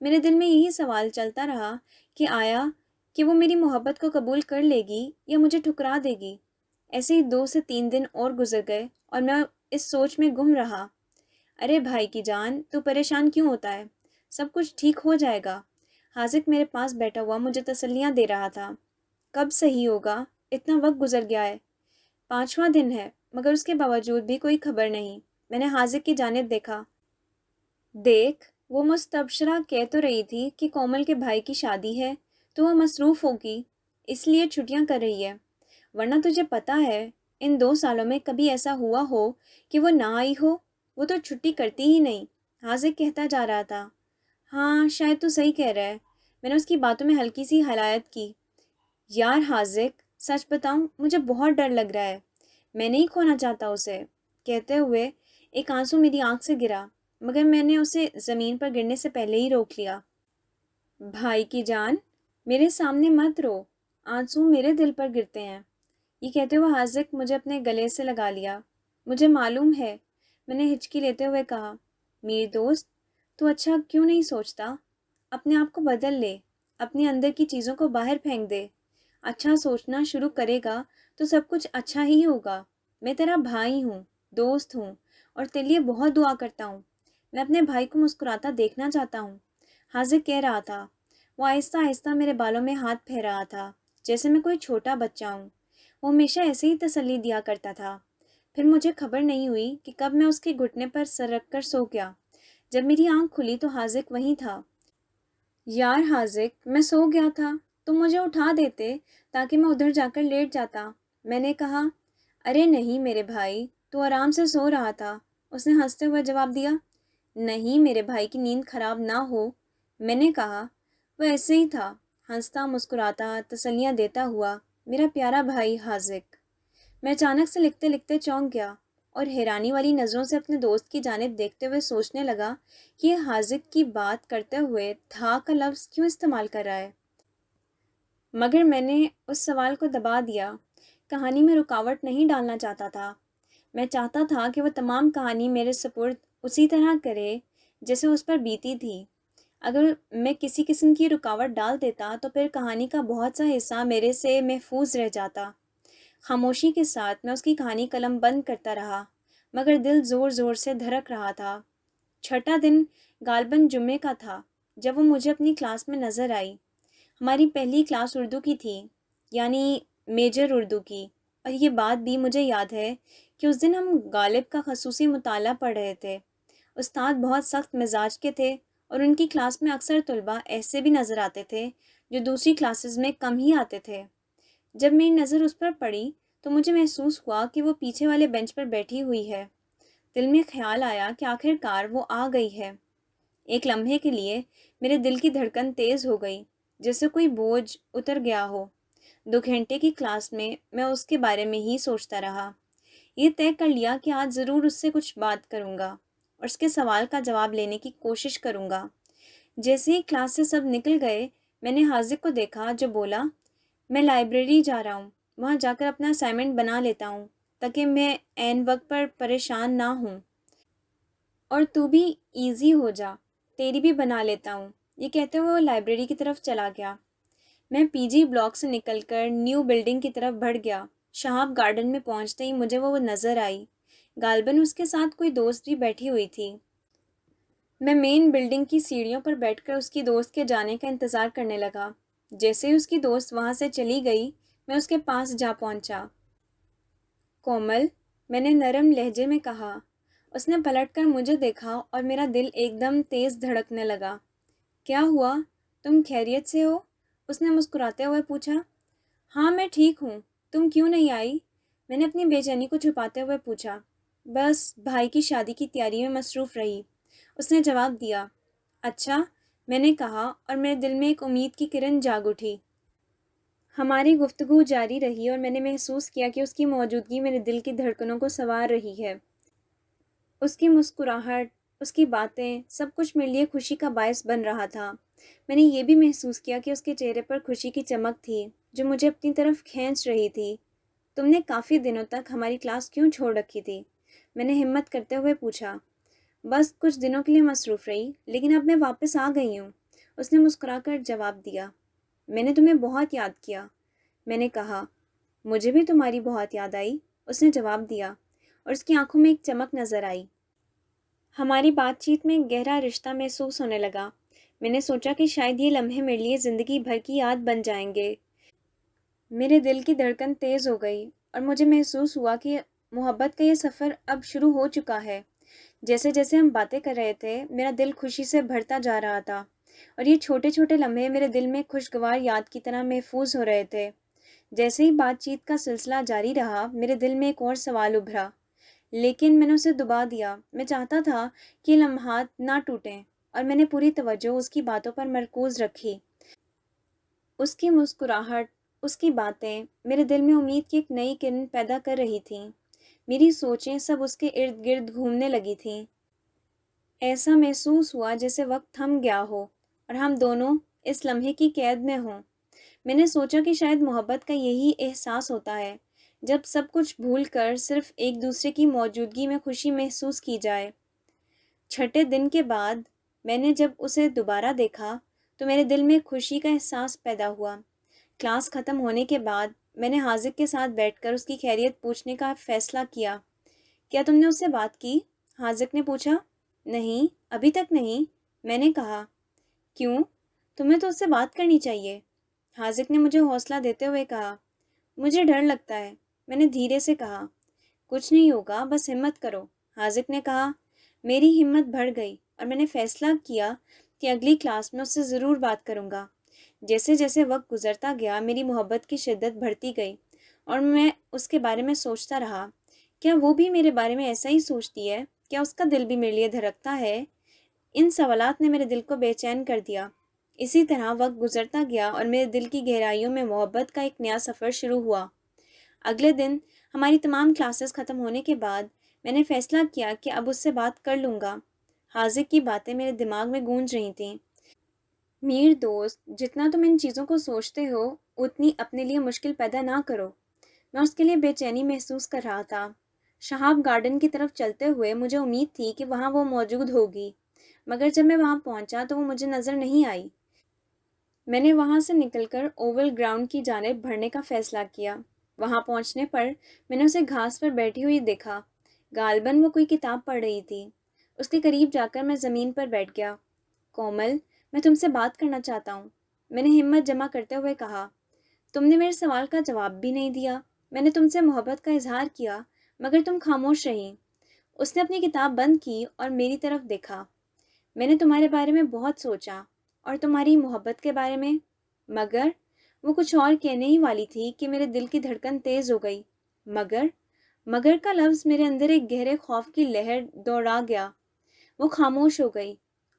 میرے دل میں یہی سوال چلتا رہا کہ آیا کہ وہ میری محبت کو قبول کر لے گی یا مجھے ٹھکرا دے گی۔ ایسے ہی 2 سے 3 دن اور گزر گئے اور میں اس سوچ میں گم رہا، ارے بھائی کی جان، تو پریشان کیوں ہوتا ہے؟ سب کچھ ٹھیک ہو جائے گا۔ حاذق میرے پاس بیٹھا ہوا مجھے تسلیاں دے رہا تھا۔ کب صحیح ہوگا؟ اتنا وقت گزر گیا ہے، 5واں دن ہے، مگر اس کے باوجود بھی کوئی خبر نہیں۔ میں نے حاذق کی جانب دیکھا۔ دیکھ، وہ مستبشرہ کہہ تو رہی تھی کہ کومل کے بھائی کی شادی ہے تو وہ مصروف ہوگی، اس لیے چھٹیاں کر رہی ہے، ورنہ تجھے پتہ ہے ان 2 سالوں میں کبھی ایسا ہوا ہو کہ وہ نہ آئی ہو؟ وہ تو چھٹی کرتی ہی نہیں۔ حاذق کہتا جا رہا تھا۔ ہاں شاید تو صحیح کہہ رہا ہے۔ میں نے اس کی باتوں میں ہلکی سی حلایت کی۔ یار حاذق، سچ بتاؤں مجھے بہت ڈر لگ رہا ہے، میں نہیں کھونا چاہتا اسے۔ کہتے ہوئے ایک آنسو میری آنکھ سے گرا، مگر میں نے اسے زمین پر گرنے سے پہلے ہی روک لیا۔ بھائی کی جان، میرے سامنے مت رو، آنسو میرے دل پر گرتے ہیں۔ یہ کہتے ہوئے حاذق مجھے اپنے گلے سے لگا لیا۔ مجھے معلوم ہے، میں نے ہچکی لیتے ہوئے کہا۔ میری دوست، تو اچھا کیوں نہیں سوچتا؟ اپنے آپ کو بدل لے، اپنے اندر کی چیزوں کو باہر پھینک دے۔ اچھا سوچنا شروع کرے گا تو سب کچھ اچھا ہی ہوگا۔ میں تیرا بھائی ہوں، دوست ہوں، اور تیرے لیے بہت دعا کرتا ہوں۔ میں اپنے بھائی کو مسکراتا دیکھنا چاہتا ہوں۔ حاذق کہہ رہا تھا۔ وہ آہستہ آہستہ میرے بالوں میں ہاتھ پھیر رہا تھا، جیسے میں کوئی چھوٹا بچہ ہوں۔ وہ ہمیشہ ایسے ہی تسلی دیا کرتا تھا۔ پھر مجھے خبر نہیں ہوئی کہ کب میں اس کے گھٹنے پر سر رکھ کر سو گیا۔ جب میری آنکھ کھلی تو حاذق وہیں تھا۔ یار حاذق، میں سو گیا تھا، تم مجھے اٹھا دیتے تاکہ میں ادھر جا کر لیٹ جاتا۔ میں نے کہا۔ ارے نہیں میرے بھائی، تو آرام سے سو رہا تھا، اس نے ہنستے ہوئے جواب دیا۔ نہیں میرے بھائی کی نیند خراب نہ ہو، میں نے کہا۔ وہ ایسے ہی تھا، ہنستا مسکراتا تسلیاں دیتا ہوا، میرا پیارا بھائی حاذق۔ میں اچانک سے لکھتے لکھتے چونک گیا اور حیرانی والی نظروں سے اپنے دوست کی جانب دیکھتے ہوئے سوچنے لگا کہ یہ حاذق کی بات کرتے ہوئے تھا کا لفظ کیوں استعمال کر رہا ہے۔ مگر میں نے اس سوال کو دبا دیا۔ کہانی میں رکاوٹ نہیں ڈالنا چاہتا تھا۔ میں چاہتا تھا کہ وہ تمام کہانی میرے سپرد اسی طرح کرے جیسے اس پر بیتی تھی۔ اگر میں کسی قسم کی رکاوٹ ڈال دیتا تو پھر کہانی کا بہت سا حصہ میرے سے محفوظ رہ جاتا۔ خاموشی کے ساتھ میں اس کی کہانی قلم بند کرتا رہا، مگر دل زور زور سے دھڑک رہا تھا۔ 6واں دن غالباً جمعے کا تھا جب وہ مجھے اپنی کلاس میں نظر آئی۔ ہماری پہلی کلاس اردو کی تھی، یعنی میجر اردو کی، اور یہ بات بھی مجھے یاد ہے کہ اس دن ہم غالب کا خصوصی مطالعہ پڑھ رہے تھے۔ استاد بہت سخت مزاج کے تھے اور ان کی کلاس میں اکثر طلباء ایسے بھی نظر آتے تھے جو دوسری کلاسز میں کم ہی آتے تھے۔ جب میری نظر اس پر پڑی تو مجھے محسوس ہوا کہ وہ پیچھے والے بینچ پر بیٹھی ہوئی ہے۔ دل میں خیال آیا کہ آخر کار وہ آ گئی ہے۔ ایک لمحے کے لیے میرے دل کی دھڑکن تیز ہو گئی، جیسے کوئی بوجھ اتر گیا ہو۔ 2 گھنٹے کی کلاس میں اس کے بارے میں ہی سوچتا رہا۔ یہ طے کر لیا کہ آج ضرور اس سے کچھ بات کروں گا اور اس کے سوال کا جواب لینے کی کوشش کروں گا۔ جیسے ہی کلاس سے سب نکل گئے، میں نے حاذق کو دیکھا جو بولا، میں لائبریری جا رہا ہوں، وہاں جا کر اپنا اسائنمنٹ بنا لیتا ہوں تاکہ میں عین وقت پر پریشان نہ ہوں، اور تو بھی ایزی ہو جا، تیری بھی بنا لیتا ہوں۔ یہ کہتے ہوئے وہ لائبریری کی طرف چلا گیا۔ میں پی جی بلاک سے نکل کر نیو بلڈنگ کی طرف بڑھ گیا۔ شہاب گارڈن میں پہنچتے ہی مجھے وہ نظر آئی۔ غالباً اس کے ساتھ کوئی دوست بھی بیٹھی ہوئی تھی۔ میں مین بلڈنگ کی سیڑھیوں پر بیٹھ کر اس کی دوست کے جانے کا انتظار کرنے لگا۔ جیسے ہی اس کی دوست وہاں سے چلی گئی، میں اس کے پاس جا پہنچا۔ کومل، میں نے نرم لہجے میں کہا۔ اس نے پلٹ کر مجھے دیکھا اور میرا دل ایک دم تیز دھڑکنے لگا۔ کیا ہوا؟ تم خیریت سے ہو؟ اس نے مسکراتے ہوئے پوچھا۔ ہاں میں ٹھیک ہوں، تم کیوں نہیں آئی؟ میں نے اپنی بے چینی کو چھپاتے ہوئے پوچھا۔ بس بھائی کی شادی کی تیاری میں مصروف رہی، اس نے جواب دیا۔ اچھا، میں نے کہا اور میرے دل میں ایک امید کی کرن جاگ اٹھی۔ ہماری گفتگو جاری رہی اور میں نے محسوس کیا کہ اس کی موجودگی میرے دل کی دھڑکنوں کو سنوار رہی ہے۔ اس کی مسکراہٹ، اس کی باتیں، سب کچھ میرے لیے خوشی کا باعث بن رہا تھا۔ میں نے یہ بھی محسوس کیا کہ اس کے چہرے پر خوشی کی چمک تھی جو مجھے اپنی طرف کھینچ رہی تھی۔ تم نے کافی دنوں تک ہماری کلاس کیوں چھوڑ رکھی تھی؟ میں نے ہمت کرتے ہوئے پوچھا۔ بس کچھ دنوں کے لیے مصروف رہی، لیکن اب میں واپس آ گئی ہوں، اس نے مسکرا کر جواب دیا۔ میں نے تمہیں بہت یاد کیا، میں نے کہا۔ مجھے بھی تمہاری بہت یاد آئی، اس نے جواب دیا، اور اس کی آنکھوں میں ایک چمک نظر آئی۔ ہماری بات چیت میں ایک گہرا رشتہ محسوس ہونے لگا۔ میں نے سوچا کہ شاید یہ لمحے میرے لیے زندگی بھر کی یاد بن جائیں گے۔ میرے دل کی دھڑکن تیز ہو گئی اور مجھے محسوس ہوا کہ محبت کا یہ سفر اب شروع ہو چکا ہے۔ جیسے جیسے ہم باتیں کر رہے تھے میرا دل خوشی سے بھرتا جا رہا تھا، اور یہ چھوٹے چھوٹے لمحے میرے دل میں خوشگوار یاد کی طرح محفوظ ہو رہے تھے۔ جیسے ہی بات چیت کا سلسلہ جاری رہا میرے دل میں ایک اور سوال ابھرا، لیکن میں نے اسے دبا دیا۔ میں چاہتا تھا کہ یہ لمحات نہ ٹوٹیں، اور میں نے پوری توجہ اس کی باتوں پر مرکوز رکھی۔ اس کی مسکراہٹ، اس کی باتیں میرے دل میں امید کی ایک نئی کرن پیدا کر رہی تھیں۔ میری سوچیں سب اس کے ارد گرد گھومنے لگی تھیں۔ ایسا محسوس ہوا جیسے وقت تھم گیا ہو اور ہم دونوں اس لمحے کی قید میں ہوں۔ میں نے سوچا کہ شاید محبت کا یہی احساس ہوتا ہے، جب سب کچھ بھول کر صرف ایک دوسرے کی موجودگی میں خوشی محسوس کی جائے۔ چھٹے دن کے بعد میں نے جب اسے دوبارہ دیکھا تو میرے دل میں خوشی کا احساس پیدا ہوا۔ کلاس ختم ہونے کے بعد میں نے حاذق کے ساتھ بیٹھ کر اس کی خیریت پوچھنے کا فیصلہ کیا۔ کیا تم نے اس سے بات کی؟ حاذق نے پوچھا۔ نہیں، ابھی تک نہیں، میں نے کہا۔ کیوں؟ تمہیں تو اس سے بات کرنی چاہیے، حاذق نے مجھے حوصلہ دیتے ہوئے کہا۔ مجھے ڈر لگتا ہے، میں نے دھیرے سے کہا۔ کچھ نہیں ہوگا، بس ہمت کرو، حاذق نے کہا۔ میری ہمت بڑھ گئی اور میں نے فیصلہ کیا کہ اگلی کلاس میں اس سے ضرور بات کروں گا۔ جیسے جیسے وقت گزرتا گیا میری محبت کی شدت بڑھتی گئی اور میں اس کے بارے میں سوچتا رہا، کیا وہ بھی میرے بارے میں ایسا ہی سوچتی ہے؟ کیا اس کا دل بھی میرے لیے دھڑکتا ہے؟ ان سوالات نے میرے دل کو بے چین کر دیا۔ اسی طرح وقت گزرتا گیا اور میرے دل کی گہرائیوں میں محبت کا ایک نیا سفر شروع ہوا۔ اگلے دن ہماری تمام کلاسز ختم ہونے کے بعد میں نے فیصلہ کیا کہ اب اس سے بات کر لوں گا۔ حاذق کی باتیں میرے دماغ میں گونج رہی تھیں۔ میر دوست، جتنا تم ان چیزوں کو سوچتے ہو اتنی اپنے لیے مشکل پیدا نہ کرو۔ میں اس کے لیے بے چینی محسوس کر رہا تھا۔ شہاب گارڈن کی طرف چلتے ہوئے مجھے امید تھی کہ وہاں وہ موجود ہوگی، مگر جب میں وہاں پہنچا تو وہ مجھے نظر نہیں آئی۔ میں نے وہاں سے نکل کر اوول گراؤنڈ کی جانب بڑھنے کا فیصلہ کیا۔ وہاں پہنچنے پر میں نے اسے گھاس پر بیٹھی ہوئی دیکھا۔ غالباً وہ کوئی کتاب پڑھ رہی تھی۔ اس کے قریب جا کر میں زمین پر بیٹھ گیا۔ کومل، میں تم سے بات کرنا چاہتا ہوں، میں نے ہمت جمع کرتے ہوئے کہا۔ تم نے میرے سوال کا جواب بھی نہیں دیا۔ میں نے تم سے محبت کا اظہار کیا مگر تم خاموش رہیں۔ اس نے اپنی کتاب بند کی اور میری طرف دیکھا۔ میں نے تمہارے بارے میں بہت سوچا اور تمہاری محبت کے بارے میں، مگر وہ کچھ اور کہنے ہی والی تھی کہ میرے دل کی دھڑکن تیز ہو گئی۔ مگر کا لفظ میرے اندر ایک گہرے خوف کی لہر دوڑا گیا۔ وہ خاموش ہو گئی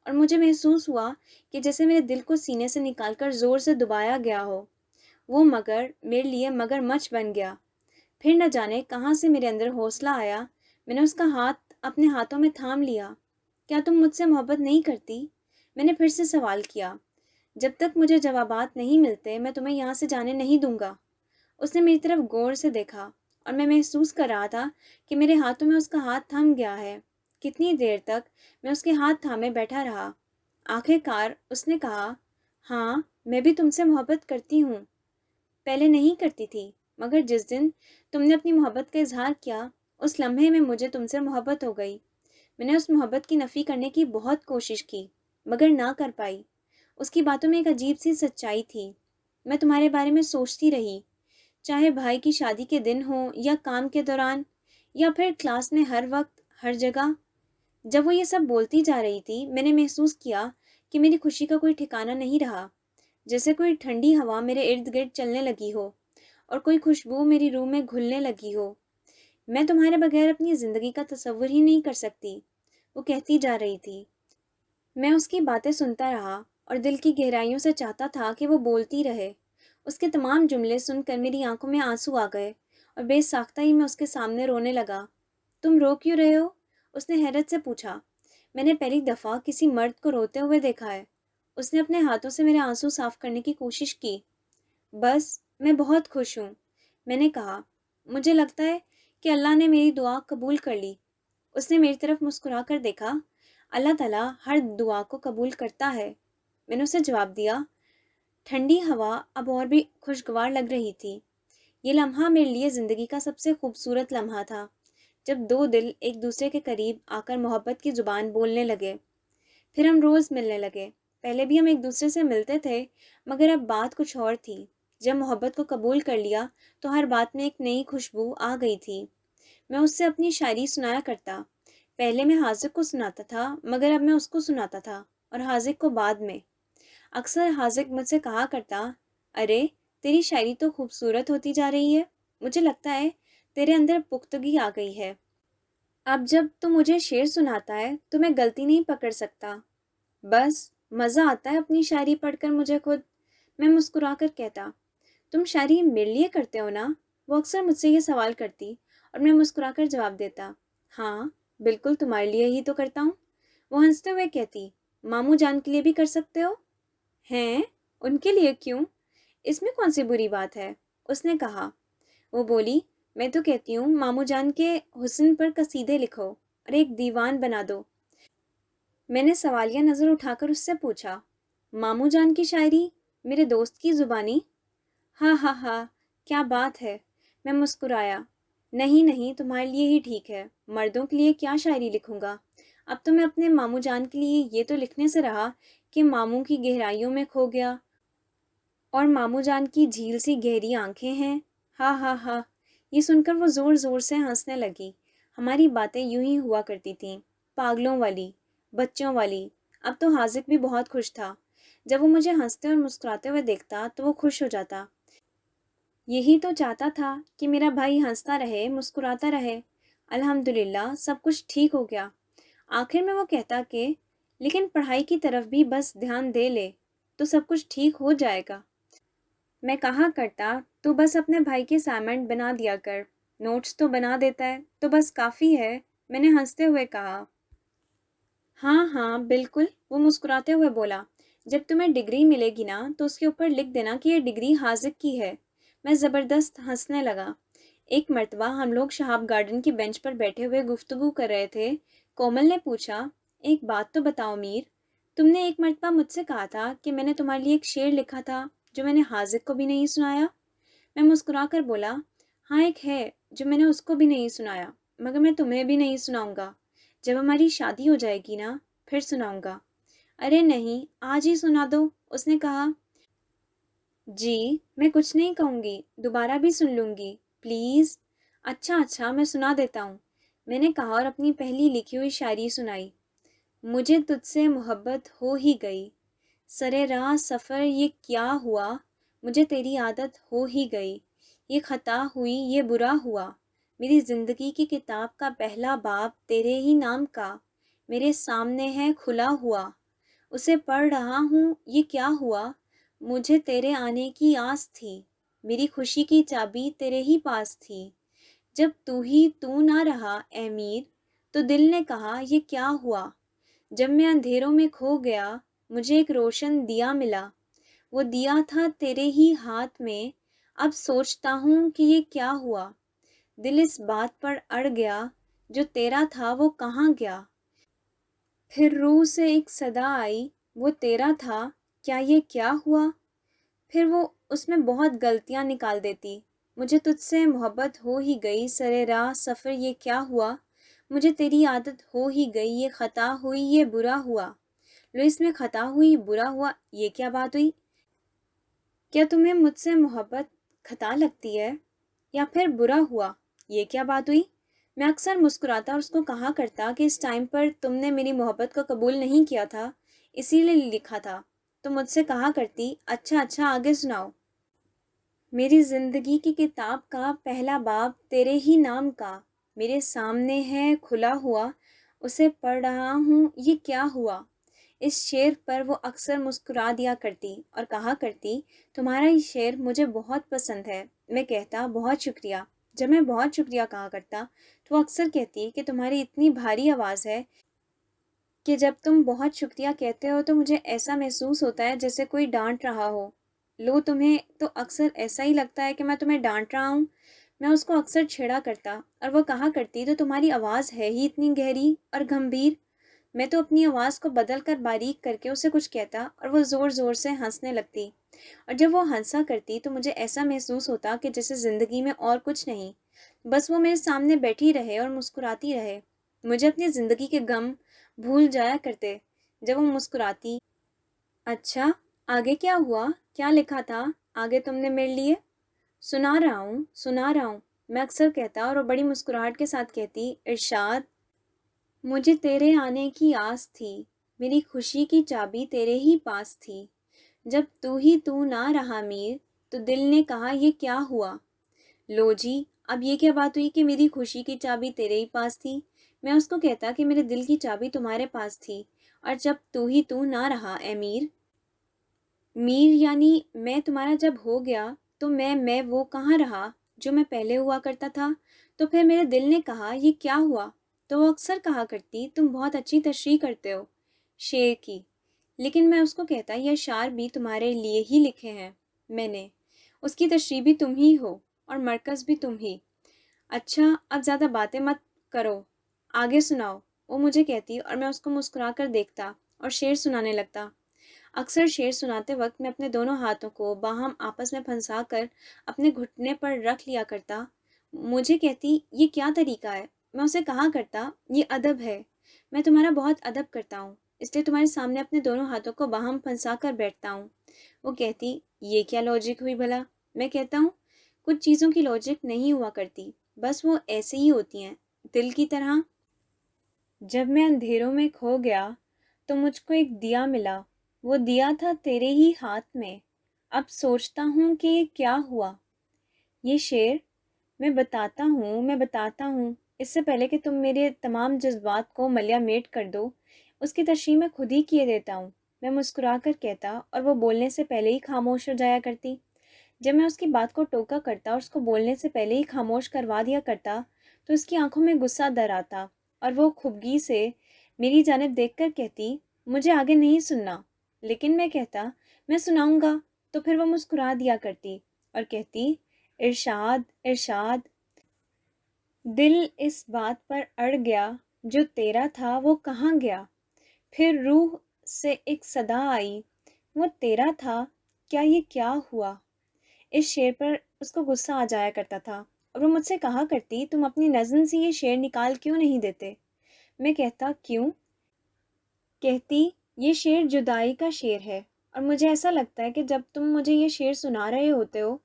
اور مجھے محسوس ہوا کہ جیسے میرے دل کو سینے سے نکال کر زور سے دبایا گیا ہو۔ وہ مگر میرے لیے مگر مچھ بن گیا۔ پھر نہ جانے کہاں سے میرے اندر حوصلہ آیا، میں نے اس کا ہاتھ اپنے ہاتھوں میں تھام لیا۔ کیا تم مجھ سے محبت نہیں کرتی؟ میں نے پھر سے سوال کیا۔ جب تک مجھے جوابات نہیں ملتے میں تمہیں یہاں سے جانے نہیں دوں گا۔ اس نے میری طرف غور سے دیکھا اور میں محسوس کر رہا تھا کہ میرے ہاتھوں میں اس کا ہاتھ تھم گیا ہے۔ کتنی دیر تک میں اس کے ہاتھ تھامے بیٹھا رہا۔ آخر کار اس نے کہا، ہاں میں بھی تم سے محبت کرتی ہوں۔ پہلے نہیں کرتی تھی، مگر جس دن تم نے اپنی محبت کا اظہار کیا اس لمحے میں مجھے تم سے محبت ہو گئی۔ میں نے اس محبت کی نفی کرنے کی بہت کوشش کی مگر نہ کر پائی۔ اس کی باتوں میں ایک عجیب سی سچائی تھی۔ میں تمہارے بارے میں سوچتی رہی، چاہے بھائی کی شادی کے دن ہوں یا کام کے دوران یا پھر کلاس میں، ہر وقت ہر جگہ۔ جب وہ یہ سب بولتی جا رہی تھی میں نے محسوس کیا کہ میری خوشی کا کوئی ٹھکانہ نہیں رہا، جیسے کوئی ٹھنڈی ہوا میرے ارد گرد چلنے لگی ہو اور کوئی خوشبو میری روح میں گھلنے لگی ہو۔ میں تمہارے بغیر اپنی زندگی کا تصور ہی نہیں کر سکتی، وہ کہتی جا رہی تھی۔ میں اس کی باتیں سنتا رہا اور دل کی گہرائیوں سے چاہتا تھا کہ وہ بولتی رہے۔ اس کے تمام جملے سن کر میری آنکھوں میں آنسو آ گئے اور بے ساختہ ہی میں اس کے سامنے رونے لگا۔ تم رو کیوں رہے ہو؟ اس نے حیرت سے پوچھا۔ میں نے پہلی دفعہ کسی مرد کو روتے ہوئے دیکھا ہے۔ اس نے اپنے ہاتھوں سے میرے آنسو صاف کرنے کی کوشش کی۔ بس میں بہت خوش ہوں، میں نے کہا۔ مجھے لگتا ہے کہ اللہ نے میری دعا قبول کر لی۔ اس نے میری طرف مسکرا کر دیکھا۔ اللہ تعالیٰ ہر دعا کو قبول کرتا ہے، میں نے اسے جواب دیا۔ ٹھنڈی ہوا اب اور بھی خوشگوار لگ رہی تھی۔ یہ لمحہ میرے لیے زندگی کا سب سے خوبصورت لمحہ تھا، جب دو دل ایک دوسرے کے قریب آ کر محبت کی زبان بولنے لگے۔ پھر ہم روز ملنے لگے، پہلے بھی ہم ایک دوسرے سے ملتے تھے، مگر اب بات کچھ اور تھی۔ جب محبت کو قبول کر لیا تو ہر بات میں ایک نئی خوشبو آ گئی تھی۔ میں اس سے اپنی شاعری سنایا کرتا۔ پہلے میں حاذق کو سناتا تھا، مگر اب میں اس کو سناتا تھا، اور حاذق کو بعد میں۔ اکثر حاذق مجھ سے کہا کرتا، ارے تیری شاعری تو خوبصورت ہوتی جا رہی ہے، مجھے لگتا ہے تیرے اندر پختگی آ گئی ہے۔ اب جب تو مجھے شعر سناتا ہے تو میں غلطی نہیں پکڑ سکتا، بس مزہ آتا ہے اپنی شاعری پڑھ کر مجھے خود۔ میں مسکرا کر کہتا، تم شاعری میرے لیے کرتے ہو نا؟ وہ اکثر مجھ سے یہ سوال کرتی اور میں مسکرا کر جواب دیتا، ہاں بالکل تمہارے لیے ہی تو کرتا ہوں۔ وہ ہنستے ہوئے کہتی، ماموں جان کے لیے بھی کر سکتے ہو؟ ہیں؟ ان کے لیے کیوں؟ اس میں کون سی بری بات ہے؟ اس نے کہا۔ وہ بولی، میں تو کہتی ہوں ماموں جان کے حسن پر قصیدے لکھو اور ایک دیوان بنا دو۔ میں نے سوالیہ نظر اٹھا کر اس سے پوچھا، ماموں جان کی شاعری؟ میرے دوست کی زبانی؟ ہاں ہاں ہاں، کیا بات ہے! میں مسکرایا، نہیں نہیں، تمہارے لیے ہی ٹھیک ہے، مردوں کے لیے کیا شاعری لکھوں گا؟ اب تو میں اپنے ماموں جان کے لیے یہ تو لکھنے سے رہا کہ ماموں کی گہرائیوں میں کھو گیا اور ماموں جان کی جھیل سی گہری آنکھیں ہیں۔ ہاں ہاں ہاں۔ یہ سن کر وہ زور زور سے ہنسنے لگی۔ ہماری باتیں یوں ہی ہوا کرتی تھیں، پاگلوں والی، بچوں والی۔ اب تو حاذق بھی بہت خوش تھا۔ جب وہ مجھے ہنستے اور مسکراتے ہوئے دیکھتا تو وہ خوش ہو جاتا۔ یہی تو چاہتا تھا کہ میرا بھائی ہنستا رہے، مسکراتا رہے۔ الحمدللہ سب کچھ ٹھیک ہو گیا۔ آخر میں وہ کہتا کہ لیکن پڑھائی کی طرف بھی بس دھیان دے لے تو سب کچھ ٹھیک ہو جائے گا۔ میں کہا کرتا، تو بس اپنے بھائی کے اسائنمنٹ بنا دیا کر، نوٹس تو بنا دیتا ہے تو بس کافی ہے۔ میں نے ہنستے ہوئے کہا۔ ہاں ہاں بالکل، وہ مسکراتے ہوئے بولا، جب تمہیں ڈگری ملے گی نا تو اس کے اوپر لکھ دینا کہ یہ ڈگری حاذق کی ہے۔ میں زبردست ہنسنے لگا۔ ایک مرتبہ ہم لوگ شہاب گارڈن کی بینچ پر بیٹھے ہوئے گفتگو کر رہے تھے۔ کومل نے پوچھا، ایک بات تو بتاؤ میر، تم نے ایک مرتبہ مجھ سے کہا تھا کہ میں نے تمہارے لیے ایک شعر لکھا تھا جو میں نے حاذق کو بھی نہیں سنایا۔ میں مسکرا کر بولا، ہاں ایک ہے جو میں نے اس کو بھی نہیں سنایا، مگر میں تمہیں بھی نہیں سناؤں گا، جب ہماری شادی ہو جائے گی نا پھر سناؤں گا۔ ارے نہیں، آج ہی سنا دو، اس نے کہا۔ جی میں کچھ نہیں کہوں گی، دوبارہ بھی سن لوں گی، پلیز۔ اچھا اچھا، میں سنا دیتا ہوں، میں نے کہا اور اپنی پہلی لکھی ہوئی شاعری سنائی۔ مجھے تجھ سے محبت ہو ہی گئی، سرے راہ سفر یہ کیا ہوا، مجھے تیری عادت ہو ہی گئی، یہ خطا ہوئی یہ برا ہوا، میری زندگی کی کتاب کا پہلا باب تیرے ہی نام کا میرے سامنے ہے کھلا ہوا، اسے پڑھ رہا ہوں یہ کیا ہوا، مجھے تیرے آنے کی آس تھی، میری خوشی کی چابی تیرے ہی پاس تھی، جب تو ہی تو نہ رہا اے میر، تو دل نے کہا یہ کیا ہوا، جب میں اندھیروں میں کھو گیا مجھے ایک روشن دیا ملا، وہ دیا تھا تیرے ہی ہاتھ میں، اب سوچتا ہوں کہ یہ کیا ہوا، دل اس بات پر اڑ گیا جو تیرا تھا وہ کہاں گیا، پھر روح سے ایک صدا آئی وہ تیرا تھا کیا یہ کیا ہوا، پھر وہ اس میں بہت غلطیاں نکال دیتی۔ مجھے تجھ سے محبت ہو ہی گئی، سرے راہ سفر یہ کیا ہوا، مجھے تیری عادت ہو ہی گئی، یہ خطا ہوئی یہ برا ہوا۔ لو اس میں خطا ہوئی برا ہوا یہ کیا بات ہوئی؟ کیا تمہیں مجھ سے محبت خطا لگتی ہے؟ یا پھر برا ہوا یہ کیا بات ہوئی؟ میں اکثر مسکراتا اور اس کو کہا کرتا کہ اس ٹائم پر تم نے میری محبت کو قبول نہیں کیا تھا، اسی لیے لکھا تھا۔ تو مجھ سے کہا کرتی، اچھا اچھا آگے سناؤ۔ میری زندگی کی کتاب کا پہلا باب تیرے ہی نام کا میرے سامنے ہے کھلا ہوا، اسے پڑھ رہا ہوں یہ کیا ہوا۔ اس شعر پر وہ اکثر مسکرا دیا کرتی اور کہا کرتی، تمہارا یہ شعر مجھے بہت پسند ہے۔ میں کہتا، بہت شکریہ۔ جب میں بہت شکریہ کہا کرتا تو وہ اکثر کہتی کہ تمہاری اتنی بھاری آواز ہے کہ جب تم بہت شکریہ کہتے ہو تو مجھے ایسا محسوس ہوتا ہے جیسے کوئی ڈانٹ رہا ہو۔ لو تمہیں تو اکثر ایسا ہی لگتا ہے کہ میں تمہیں ڈانٹ رہا ہوں۔ میں اس کو اکثر چھیڑا کرتا اور وہ کہا کرتی، تو تمہاری آواز ہے ہی اتنی گہری اور گمبھیر۔ میں تو اپنی آواز کو بدل کر باریک کر کے اسے کچھ کہتا اور وہ زور زور سے ہنسنے لگتی، اور جب وہ ہنسا کرتی تو مجھے ایسا محسوس ہوتا کہ جیسے زندگی میں اور کچھ نہیں، بس وہ میرے سامنے بیٹھی رہے اور مسکراتی رہے۔ مجھے اپنی زندگی کے غم بھول جایا کرتے جب وہ مسکراتی اچھا، آگے کیا ہوا؟ کیا لکھا تھا آگے تم نے میرے لیے؟ سنا رہا ہوں، میں اکثر کہتا اور وہ بڑی مسکراہٹ کے ساتھ کہتی، ارشاد، مجھے تیرے آنے کی آس تھی، میری خوشی کی چابی تیرے ہی پاس تھی، جب تو ہی تو نہ رہا میر، تو دل نے کہا یہ کیا ہوا؟ لو جی، اب یہ کیا بات ہوئی کہ میری خوشی کی چابی تیرے ہی پاس تھی؟ میں اس کو کہتا کہ میرے دل کی چابی تمہارے پاس تھی، اور جب تو ہی تو نہ رہا اے میر۔ میر یعنی میں تمہارا جب ہو گیا تو میں وہ کہاں رہا جو میں پہلے ہوا کرتا تھا؟ تو پھر میرے دل نے کہا یہ کیا ہوا؟ تو وہ اکثر کہا کرتی تم بہت اچھی تشریح کرتے ہو شعر کی، لیکن میں اس کو کہتا یہ اشعار بھی تمہارے لیے ہی لکھے ہیں میں نے، اس کی تشریح بھی تم ہی ہو اور مرکز بھی تم ہی۔ اچھا اب زیادہ باتیں مت کرو، آگے سناؤ، وہ مجھے کہتی اور میں اس کو مسکرا کر دیکھتا اور شعر سنانے لگتا۔ اکثر شعر سناتے وقت میں اپنے دونوں ہاتھوں کو باہم آپس میں پھنسا کر اپنے گھٹنے پر رکھ لیا کرتا۔ مجھے کہتی یہ کیا طریقہ ہے؟ میں اسے کہا کرتا یہ ادب ہے، میں تمہارا بہت ادب کرتا ہوں، اس لیے تمہارے سامنے اپنے دونوں ہاتھوں کو باہم پھنسا کر بیٹھتا ہوں۔ وہ کہتی یہ کیا لاجک ہوئی بھلا؟ میں کہتا ہوں کچھ چیزوں کی لاجک نہیں ہوا کرتی، بس وہ ایسے ہی ہوتی ہیں، دل کی طرح۔ جب میں اندھیروں میں کھو گیا تو مجھ کو ایک دیا ملا، وہ دیا تھا تیرے ہی ہاتھ میں، اب سوچتا ہوں کہ یہ کیا ہوا۔ یہ شعر میں بتاتا ہوں اس سے پہلے کہ تم میرے تمام جذبات کو ملیا میٹ کر دو، اس کی تشریح میں خود ہی کیے دیتا ہوں، میں مسکرا کر کہتا اور وہ بولنے سے پہلے ہی خاموش ہو جایا کرتی۔ جب میں اس کی بات کو ٹوکا کرتا اور اس کو بولنے سے پہلے ہی خاموش کروا دیا کرتا تو اس کی آنکھوں میں غصہ در آتا اور وہ خفگی سے میری جانب دیکھ کر کہتی مجھے آگے نہیں سننا، لیکن میں کہتا میں سناؤں گا، تو پھر وہ مسکرا دیا کرتی اور کہتی ارشاد ارشاد۔ دل اس بات پر اڑ گیا جو تیرا تھا وہ کہاں گیا، پھر روح سے ایک صدا آئی وہ تیرا تھا کیا یہ کیا ہوا۔ اس شعر پر اس کو غصہ آ جایا کرتا تھا اور وہ مجھ سے کہا کرتی تم اپنی نظم سے یہ شعر نکال کیوں نہیں دیتے؟ میں کہتا کیوں؟ کہتی یہ شعر جدائی کا شعر ہے، اور مجھے ایسا لگتا ہے کہ جب تم مجھے یہ شعر سنا رہے ہوتے ہو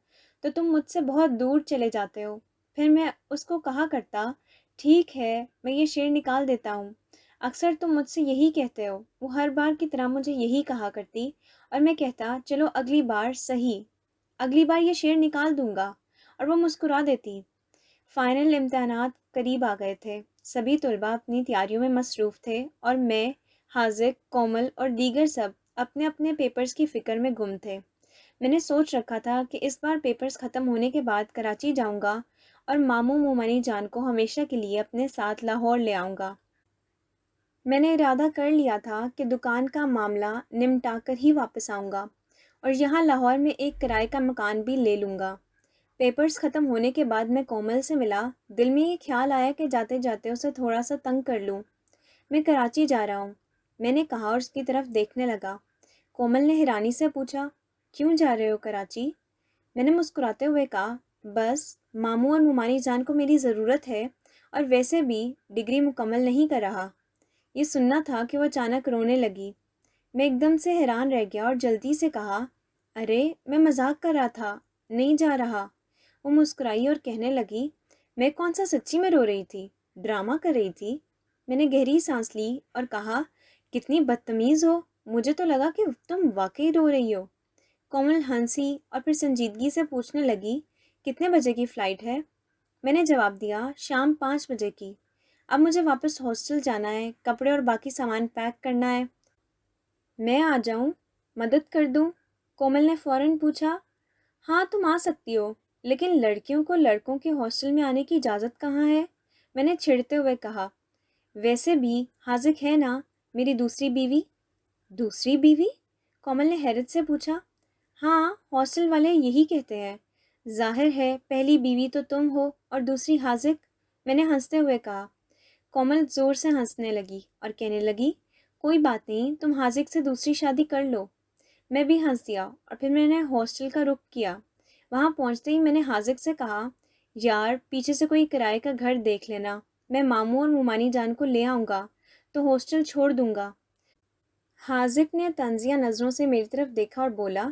تو تم مجھ سے بہت دور چلے جاتے ہو۔ پھر میں اس کو کہا کرتا ٹھیک ہے میں یہ شعر نکال دیتا ہوں، اکثر تم مجھ سے یہی کہتے ہو۔ وہ ہر بار کی طرح مجھے یہی کہا کرتی اور میں کہتا چلو اگلی بار صحیح، اگلی بار یہ شعر نکال دوں گا، اور وہ مسکرا دیتی۔ فائنل امتحانات قریب آ گئے تھے، سبھی طلباء اپنی تیاریوں میں مصروف تھے اور میں، حاذق، کومل اور دیگر سب اپنے اپنے پیپرز کی فکر میں گم تھے۔ میں نے سوچ رکھا تھا کہ اس بار پیپرز ختم ہونے کے بعد کراچی جاؤں گا اور ماموں مومانی جان کو ہمیشہ کے لیے اپنے ساتھ لاہور لے آؤں گا۔ میں نے ارادہ کر لیا تھا کہ دکان کا معاملہ نمٹا کر ہی واپس آؤں گا اور یہاں لاہور میں ایک کرائے کا مکان بھی لے لوں گا۔ پیپرز ختم ہونے کے بعد میں کومل سے ملا، دل میں یہ خیال آیا کہ جاتے جاتے اسے تھوڑا سا تنگ کر لوں۔ میں کراچی جا رہا ہوں، میں نے کہا اور اس کی طرف دیکھنے لگا۔ کومل نے حیرانی سے پوچھا کیوں جا رہے ہو کراچی؟ میں نے مسکراتے ہوئے کہا بس ماموں اور مومانی جان کو میری ضرورت ہے، اور ویسے بھی ڈگری مکمل نہیں کر رہا۔ یہ سننا تھا کہ وہ اچانک رونے لگی۔ میں ایک دم سے حیران رہ گیا اور جلدی سے کہا ارے میں مذاق کر رہا تھا، نہیں جا رہا۔ وہ مسکرائی اور کہنے لگی میں کون سا سچی میں رو رہی تھی، ڈرامہ کر رہی تھی؟ میں نے گہری سانس لی اور کہا کتنی بدتمیز ہو، مجھے تو لگا کہ تم واقعی رو رہی ہو۔ کومل ہنسی اور پھر سنجیدگی سے پوچھنے لگی کتنے بجے کی فلائٹ ہے؟ میں نے جواب دیا شام 5 بجے کی۔ اب مجھے واپس ہاسٹل جانا ہے، کپڑے اور باقی سامان پیک کرنا ہے۔ میں آ جاؤں، مدد کر دوں؟ کومل نے فوراً پوچھا۔ ہاں تم آ سکتی ہو، لیکن لڑکیوں کو لڑکوں کے ہاسٹل میں آنے کی اجازت کہاں ہے؟ میں نے چھڑتے ہوئے کہا۔ ویسے بھی حاذق ہے نا میری دوسری بیوی۔ دوسری بیوی؟ کومل نے حیرت سے پوچھا۔ ہاں ہاسٹل والے یہی کہتے ہیں، ظاہر ہے پہلی بیوی تو تم ہو اور دوسری حاذق، میں نے ہنستے ہوئے کہا۔ کومل زور سے ہنسنے لگی اور کہنے لگی کوئی بات نہیں، تم حاذق سے دوسری شادی کر لو۔ میں بھی ہنس دیا اور پھر میں نے ہاسٹل کا رخ کیا۔ وہاں پہنچتے ہی میں نے حاذق سے کہا یار پیچھے سے کوئی کرائے کا گھر دیکھ لینا، میں ماموں اور مومانی جان کو لے آؤں گا تو ہاسٹل چھوڑ دوں گا۔ حاذق نے طنزیہ نظروں سے میری طرف دیکھا اور بولا،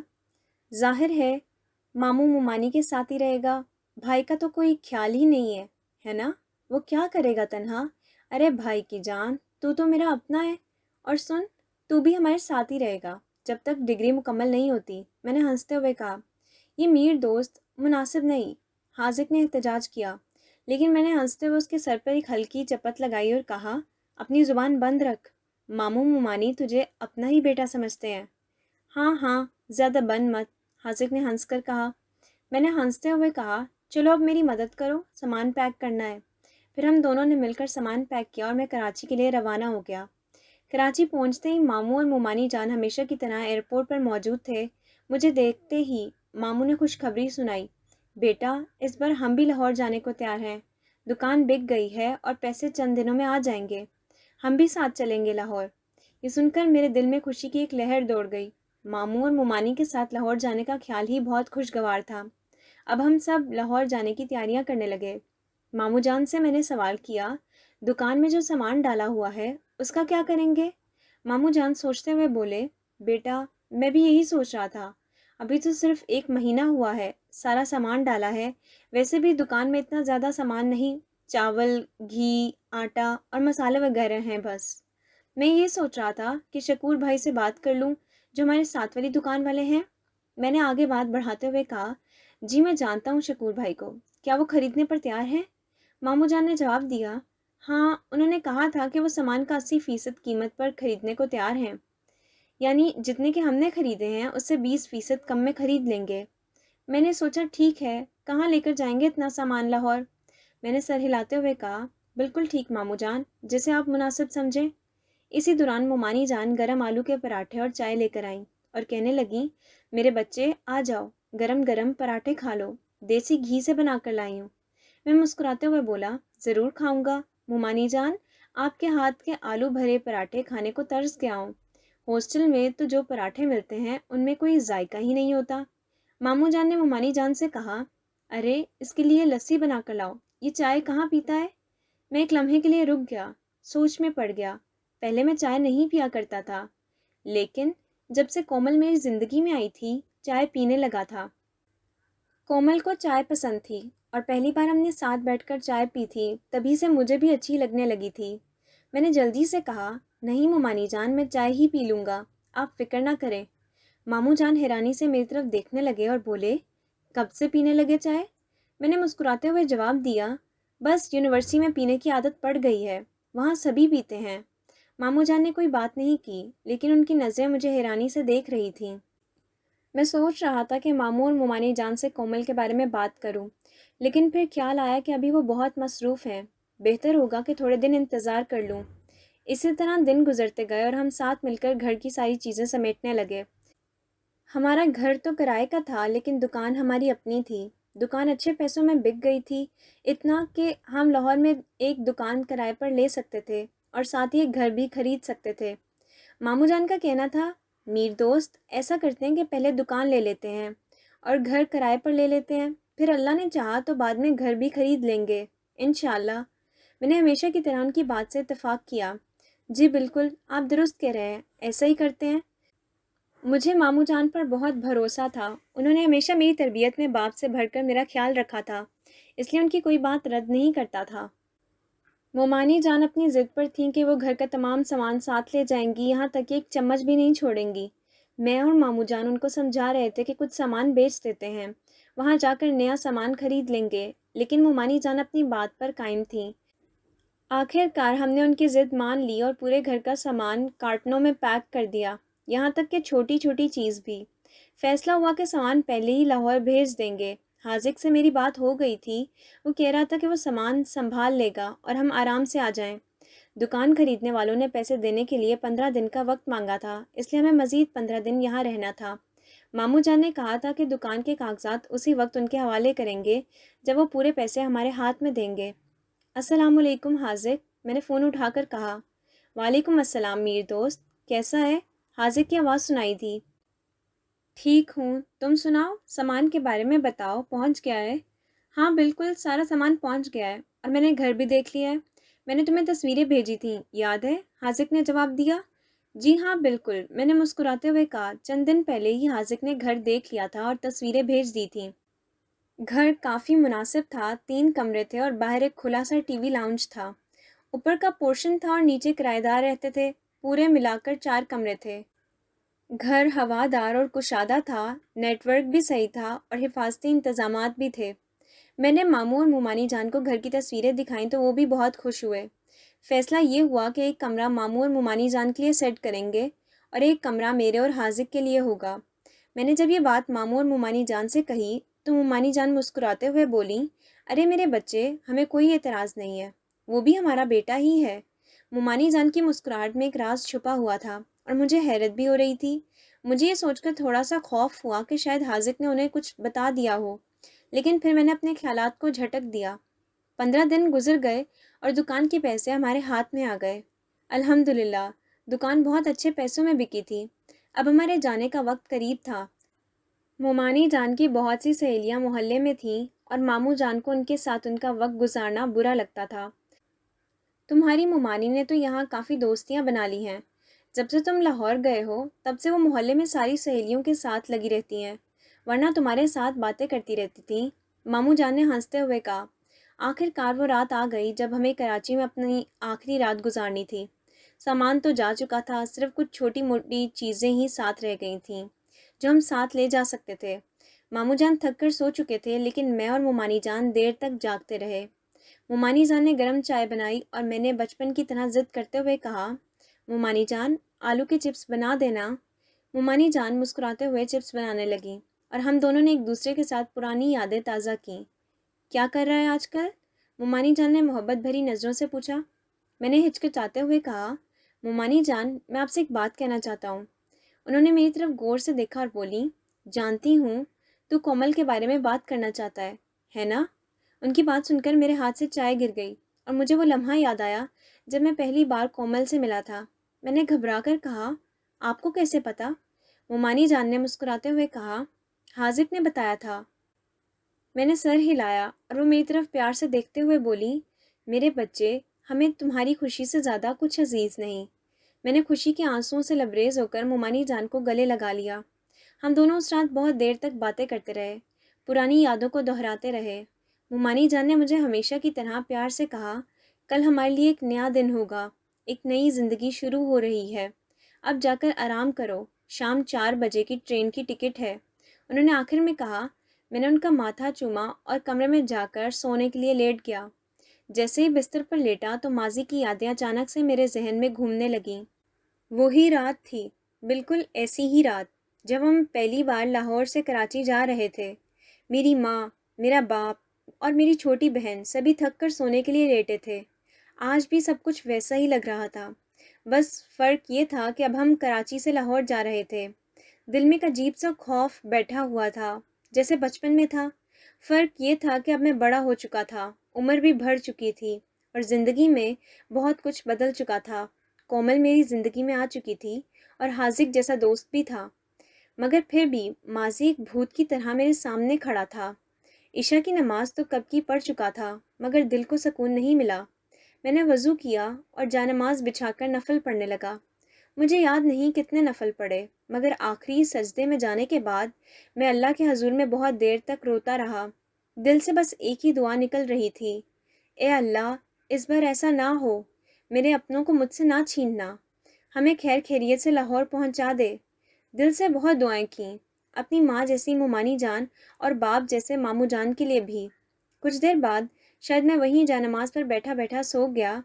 ظاہر ہے ماموں ممانی کے ساتھ ہی رہے گا، بھائی کا تو کوئی خیال ہی نہیں ہے نا؟ وہ کیا کرے گا تنہا؟ ارے بھائی کی جان، تو میرا اپنا ہے، اور سن، تو بھی ہمارے ساتھ ہی رہے گا جب تک ڈگری مکمل نہیں ہوتی، میں نے ہنستے ہوئے کہا۔ یہ میر دوست مناسب نہیں، حاذق نے احتجاج کیا، لیکن میں نے ہنستے ہوئے اس کے سر پر ایک ہلکی چپت لگائی اور کہا، اپنی زبان بند رکھ، ماموں ممانی تجھے اپنا ہی بیٹا سمجھتے ہیں۔ ہاں ہاں، زیادہ بند مت، حاذق نے ہنس کر کہا۔ میں نے ہنستے ہوئے کہا، چلو اب میری مدد کرو، سامان پیک کرنا ہے۔ پھر ہم دونوں نے مل کر سامان پیک کیا اور میں کراچی کے لیے روانہ ہو گیا۔ کراچی پہنچتے ہی ماموں اور ممانی جان ہمیشہ کی طرح ایئرپورٹ پر موجود تھے۔ مجھے دیکھتے ہی ماموں نے خوشخبری سنائی، بیٹا اس بار ہم بھی لاہور جانے کو تیار ہیں، دکان بک گئی ہے اور پیسے چند دنوں میں آ جائیں گے، ہم بھی ساتھ چلیں گے لاہور۔ یہ سن کر میرے دل میں خوشی کی ایک لہر دوڑ گئی۔ ماموں اور ممانی کے ساتھ لاہور جانے کا خیال ہی بہت خوشگوار تھا۔ اب ہم سب لاہور جانے کی تیاریاں کرنے لگے۔ ماموں جان سے میں نے سوال کیا، دکان میں جو سامان ڈالا ہوا ہے اس کا کیا کریں گے؟ ماموں جان سوچتے ہوئے بولے، بیٹا میں بھی یہی سوچ رہا تھا، ابھی تو صرف 1 مہینہ ہوا ہے، سارا سامان ڈالا ہے، ویسے بھی دکان میں اتنا زیادہ سامان نہیں، چاول، گھی، آٹا اور مسالے وغیرہ ہیں بس۔ میں یہ سوچ رہا تھا کہ شکور بھائی سے بات کر لوں جو ہمارے ساتھ والی دکان والے ہیں۔ میں نے آگے بات بڑھاتے ہوئے کہا، جی میں جانتا ہوں شکور بھائی کو، کیا وہ خریدنے پر تیار ہیں؟ ماموں جان نے جواب دیا، ہاں انہوں نے کہا تھا کہ وہ سامان کا 80% قیمت پر خریدنے کو تیار ہیں، یعنی جتنے کے ہم نے خریدے ہیں اس سے 20% کم میں خرید لیں گے۔ میں نے سوچا ٹھیک ہے، کہاں لے کر جائیں گے اتنا سامان لاہور؟ میں نے سر ہلاتے ہوئے کہا، بالکل ٹھیک ماموں جان، جیسے آپ مناسب سمجھیں۔ اسی دوران ممانی جان گرم آلو کے پراٹھے اور چائے لے کر آئیں اور کہنے لگیں، میرے بچے آ جاؤ، گرم گرم پراٹھے کھا لو، دیسی گھی سے بنا کر لائی ہوں۔ میں مسکراتے ہوئے بولا، ضرور کھاؤں گا ممانی جان، آپ کے ہاتھ کے آلو بھرے پراٹھے کھانے کو ترس گیا ہوں، ہاسٹل میں تو جو پراٹھے ملتے ہیں ان میں کوئی ذائقہ ہی نہیں ہوتا۔ ماموں جان نے ممانی جان سے کہا، ارے اس کے لیے لسی بنا کر لاؤ، یہ چائے کہاں پیتا ہے؟ میں ایک لمحے کے لیے رک گیا، سوچ میں پڑ گیا۔ پہلے میں چائے نہیں پیا کرتا تھا، لیکن جب سے کومل میری زندگی میں آئی تھی چائے پینے لگا تھا۔ کومل کو چائے پسند تھی اور پہلی بار ہم نے ساتھ بیٹھ کر چائے پی تھی، تبھی سے مجھے بھی اچھی لگنے لگی تھی۔ میں نے جلدی سے کہا، نہیں ممانی جان میں چائے ہی پی لوں گا، آپ فکر نہ کریں۔ ماموں جان حیرانی سے میری طرف دیکھنے لگے اور بولے، کب سے پینے لگے چائے؟ میں نے مسکراتے ہوئے جواب دیا، بس یونیورسٹی میں پینے کی عادت پڑ گئی ہے، وہاں سبھی پیتے ہیں۔ ماموں جان نے کوئی بات نہیں کی، لیکن ان کی نظریں مجھے حیرانی سے دیکھ رہی تھیں۔ میں سوچ رہا تھا کہ ماموں اور ممانی جان سے کومل کے بارے میں بات کروں، لیکن پھر خیال آیا کہ ابھی وہ بہت مصروف ہیں، بہتر ہوگا کہ تھوڑے دن انتظار کر لوں۔ اسی طرح دن گزرتے گئے اور ہم ساتھ مل کر گھر کی ساری چیزیں سمیٹنے لگے۔ ہمارا گھر تو کرائے کا تھا لیکن دکان ہماری اپنی تھی۔ دکان اچھے پیسوں میں بک گئی تھی، اتنا کہ ہم لاہور میں ایک دکان کرائے پر لے سکتے تھے اور ساتھ ہی ایک گھر بھی خرید سکتے تھے۔ ماموں جان کا کہنا تھا، میر دوست ایسا کرتے ہیں کہ پہلے دکان لے لیتے ہیں اور گھر کرائے پر لے لیتے ہیں، پھر اللہ نے چاہا تو بعد میں گھر بھی خرید لیں گے انشاءاللہ۔ میں نے ہمیشہ کی طرح ان کی بات سے اتفاق کیا، جی بالکل آپ درست کہہ رہے ہیں، ایسا ہی کرتے ہیں۔ مجھے ماموں جان پر بہت بھروسہ تھا، انہوں نے ہمیشہ میری تربیت میں باپ سے بڑھ کر میرا خیال رکھا تھا، اس لیے ان کی کوئی بات رد نہیں کرتا تھا۔ مومانی جان اپنی ضد پر تھیں کہ وہ گھر کا تمام سامان ساتھ لے جائیں گی، یہاں تک کہ ایک چمچ بھی نہیں چھوڑیں گی۔ میں اور ماموں جان ان کو سمجھا رہے تھے کہ کچھ سامان بیچ دیتے ہیں، وہاں جا کر نیا سامان خرید لیں گے، لیکن مومانی جان اپنی بات پر قائم تھیں۔ آخر کار ہم نے ان کی ضد مان لی اور پورے گھر کا سامان کارٹنوں میں پیک کر دیا، یہاں تک کہ چھوٹی چھوٹی چیز بھی۔ فیصلہ ہوا کہ سامان پہلے ہی لاہور بھیج دیں گے۔ حاذق سے میری بات ہو گئی تھی، وہ کہہ رہا تھا کہ وہ سامان سنبھال لے گا اور ہم آرام سے آ جائیں۔ دکان خریدنے والوں نے پیسے دینے کے لیے 15 دن کا وقت مانگا تھا، اس لیے ہمیں مزید 15 دن یہاں رہنا تھا۔ ماموں جان نے کہا تھا کہ دکان کے کاغذات اسی وقت ان کے حوالے کریں گے جب وہ پورے پیسے ہمارے ہاتھ میں دیں گے۔ السلام علیکم حاذق، میں نے فون اٹھا کر کہا۔ وعلیکم السلام میر دوست، کیسا ہے؟ حاذق کی آواز سنائی دی۔ ٹھیک ہوں، تم سناؤ، سامان کے بارے میں بتاؤ، پہنچ گیا ہے؟ ہاں بالکل، سارا سامان پہنچ گیا ہے اور میں نے گھر بھی دیکھ لیا ہے، میں نے تمہیں تصویریں بھیجی تھیں، یاد ہے؟ حاذق نے جواب دیا۔ جی ہاں بالکل، میں نے مسکراتے ہوئے کہا، چند دن پہلے ہی حاذق نے گھر دیکھ لیا تھا اور تصویریں بھیج دی تھیں۔ گھر کافی مناسب تھا، 3 کمرے تھے اور باہر ایک کھلا سا ٹی وی لاؤنج تھا۔ اوپر کا پورشن تھا اور نیچے کرایہ دار رہتے تھے، پورے ملا کر 4 کمرے تھے۔ گھر ہوادار اور کشادہ تھا، نیٹ ورک بھی صحیح تھا اور حفاظتی انتظامات بھی تھے۔ میں نے ماموں اور مومانی جان کو گھر کی تصویریں دکھائیں تو وہ بھی بہت خوش ہوئے۔ فیصلہ یہ ہوا کہ ایک کمرہ ماموں اور مومانی جان کے لیے سیٹ کریں گے اور ایک کمرہ میرے اور حاذق کے لیے ہوگا۔ میں نے جب یہ بات ماموں اور مومانی جان سے کہی تو مومانی جان مسکراتے ہوئے بولیں، ارے میرے بچے، ہمیں کوئی اعتراض نہیں ہے، وہ بھی ہمارا بیٹا ہی ہے۔ مومانی جان کی مسکراہٹ میں ایک راز چھپا ہوا تھا اور مجھے حیرت بھی ہو رہی تھی۔ مجھے یہ سوچ کر تھوڑا سا خوف ہوا کہ شاید حاذق نے انہیں کچھ بتا دیا ہو، لیکن پھر میں نے اپنے خیالات کو جھٹک دیا۔ 15 دن گزر گئے اور دکان کے پیسے ہمارے ہاتھ میں آ گئے۔ الحمدللہ، دکان بہت اچھے پیسوں میں بکی تھی۔ اب ہمارے جانے کا وقت قریب تھا۔ مومانی جان کی بہت سی سہیلیاں محلے میں تھیں اور ماموں جان کو ان کے ساتھ ان کا وقت گزارنا برا لگتا تھا۔ تمہاری مومانی نے تو یہاں کافی دوستیاں بنا لی ہیں۔ جب سے تم لاہور گئے ہو تب سے وہ محلے میں ساری سہیلیوں کے ساتھ لگی رہتی ہیں، ورنہ تمہارے ساتھ باتیں کرتی رہتی تھیں۔ ماموں جان نے ہنستے ہوئے کہا۔ آخر کار وہ رات آ گئی جب ہمیں کراچی میں اپنی آخری رات گزارنی تھی۔ سامان تو جا چکا تھا، صرف کچھ چھوٹی موٹی چیزیں ہی ساتھ رہ گئی تھیں جو ہم ساتھ لے جا سکتے تھے۔ ماموں جان تھک کر سو چکے تھے لیکن میں اور مومانی جان دیر تک جاگتے رہے۔ مومانی جان نے گرم چائے بنائی اور میں نے بچپن کی طرح ضد کرتے ہوئے کہا، مومانی جان، آلو کے چپس بنا دینا۔ مومانی جان مسکراتے ہوئے چپس بنانے لگیں اور ہم دونوں نے ایک دوسرے کے ساتھ پرانی یادیں تازہ کیں۔ کیا کر رہا ہے آج کل؟ مومانی جان نے محبت بھری نظروں سے پوچھا۔ میں نے ہچکچاتے ہوئے کہا، مومانی جان، میں آپ سے ایک بات کہنا چاہتا ہوں۔ انہوں نے میری طرف غور سے دیکھا اور بولی، جانتی ہوں تو کومل کے بارے میں بات کرنا چاہتا ہے نا؟ ان کی بات سن کر میرے ہاتھ سے چائے گر گئی اور مجھے وہ لمحہ یاد آیا جب میں پہلی بار کومل سے ملا تھا۔ میں نے گھبرا کر کہا، آپ کو کیسے پتہ؟ مومانی جان نے مسکراتے ہوئے کہا، حاذق نے بتایا تھا۔ میں نے سر ہلایا اور وہ میری طرف پیار سے دیکھتے ہوئے بولی، میرے بچے، ہمیں تمہاری خوشی سے زیادہ کچھ عزیز نہیں۔ میں نے خوشی کے آنسوؤں سے لبریز ہو کر مومانی جان کو گلے لگا لیا۔ ہم دونوں اس رات بہت دیر تک باتیں کرتے رہے، پرانی یادوں کو دہراتے رہے۔ مومانی جان نے مجھے ہمیشہ کی طرح پیار سے کہا، کل ہمارے لیے ایک نیا دن ہوگا، ایک نئی زندگی شروع ہو رہی ہے، اب جا کر آرام کرو، شام 4 بجے کی ٹرین کی ٹکٹ ہے۔ انہوں نے آخر میں کہا۔ میں نے ان کا ماتھا چوما اور کمرے میں جا کر سونے کے لیے لیٹ گیا۔ جیسے ہی بستر پر لیٹا تو ماضی کی یادیں اچانک سے میرے ذہن میں گھومنے لگیں۔ وہی رات تھی، بالکل ایسی ہی رات جب ہم پہلی بار لاہور سے کراچی جا رہے تھے۔ میری ماں، میرا باپ اور میری چھوٹی بہن سبھی تھک کر سونے کے لیے لیٹے تھے۔ آج بھی سب کچھ ویسا ہی لگ رہا تھا، بس فرق یہ تھا کہ اب ہم کراچی سے لاہور جا رہے تھے۔ دل میں ایک عجیب سا خوف بیٹھا ہوا تھا، جیسے بچپن میں تھا۔ فرق یہ تھا کہ اب میں بڑا ہو چکا تھا، عمر بھی بڑھ چکی تھی اور زندگی میں بہت کچھ بدل چکا تھا۔ کومل میری زندگی میں آ چکی تھی اور حاذق جیسا دوست بھی تھا، مگر پھر بھی ماضی ایک بھوت کی طرح میرے سامنے کھڑا تھا۔ عشاء کی نماز تو کب کی پڑھ چکا تھا، مگر دل کو سکون نہیں ملا۔ میں نے وضو کیا اور جانماز بچھا کر نفل پڑھنے لگا۔ مجھے یاد نہیں کتنے نفل پڑھے، مگر آخری سجدے میں جانے کے بعد میں اللہ کے حضور میں بہت دیر تک روتا رہا۔ دل سے بس ایک ہی دعا نکل رہی تھی، اے اللہ، اس بار ایسا نہ ہو، میرے اپنوں کو مجھ سے نہ چھیننا، ہمیں خیر خیریت سے لاہور پہنچا دے۔ دل سے بہت دعائیں کیں، اپنی ماں جیسی مومانی جان اور باپ جیسے ماموں جان کے لیے بھی۔ کچھ دیر بعد شاید میں وہیں جانماز پر بیٹھا بیٹھا سو گیا۔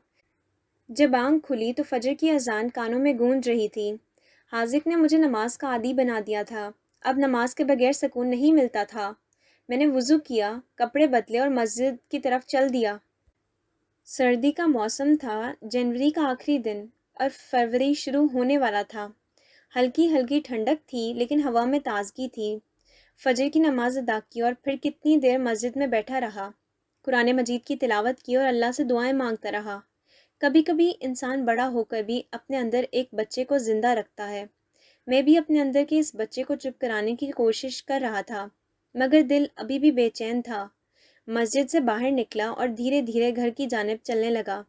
جب آنکھ کھلی تو فجر کی اذان کانوں میں گونج رہی تھی۔ حاذق نے مجھے نماز کا عادی بنا دیا تھا، اب نماز کے بغیر سکون نہیں ملتا تھا۔ میں نے وضو کیا، کپڑے بدلے اور مسجد کی طرف چل دیا۔ سردی کا موسم تھا، جنوری کا آخری دن اور فروری شروع ہونے والا تھا۔ ہلکی ہلکی ٹھنڈک تھی لیکن ہوا میں تازگی تھی۔ فجر کی نماز ادا کی اور پھر کتنی دیر مسجد میں بیٹھا رہا، قرآن مجید کی تلاوت کی اور اللہ سے دعائیں مانگتا رہا۔ کبھی کبھی انسان بڑا ہو کر بھی اپنے اندر ایک بچے کو زندہ رکھتا ہے۔ میں بھی اپنے اندر کے اس بچے کو چپ کرانے کی کوشش کر رہا تھا، مگر دل ابھی بھی بے چین تھا۔ مسجد سے باہر نکلا اور دھیرے دھیرے گھر کی جانب چلنے لگا۔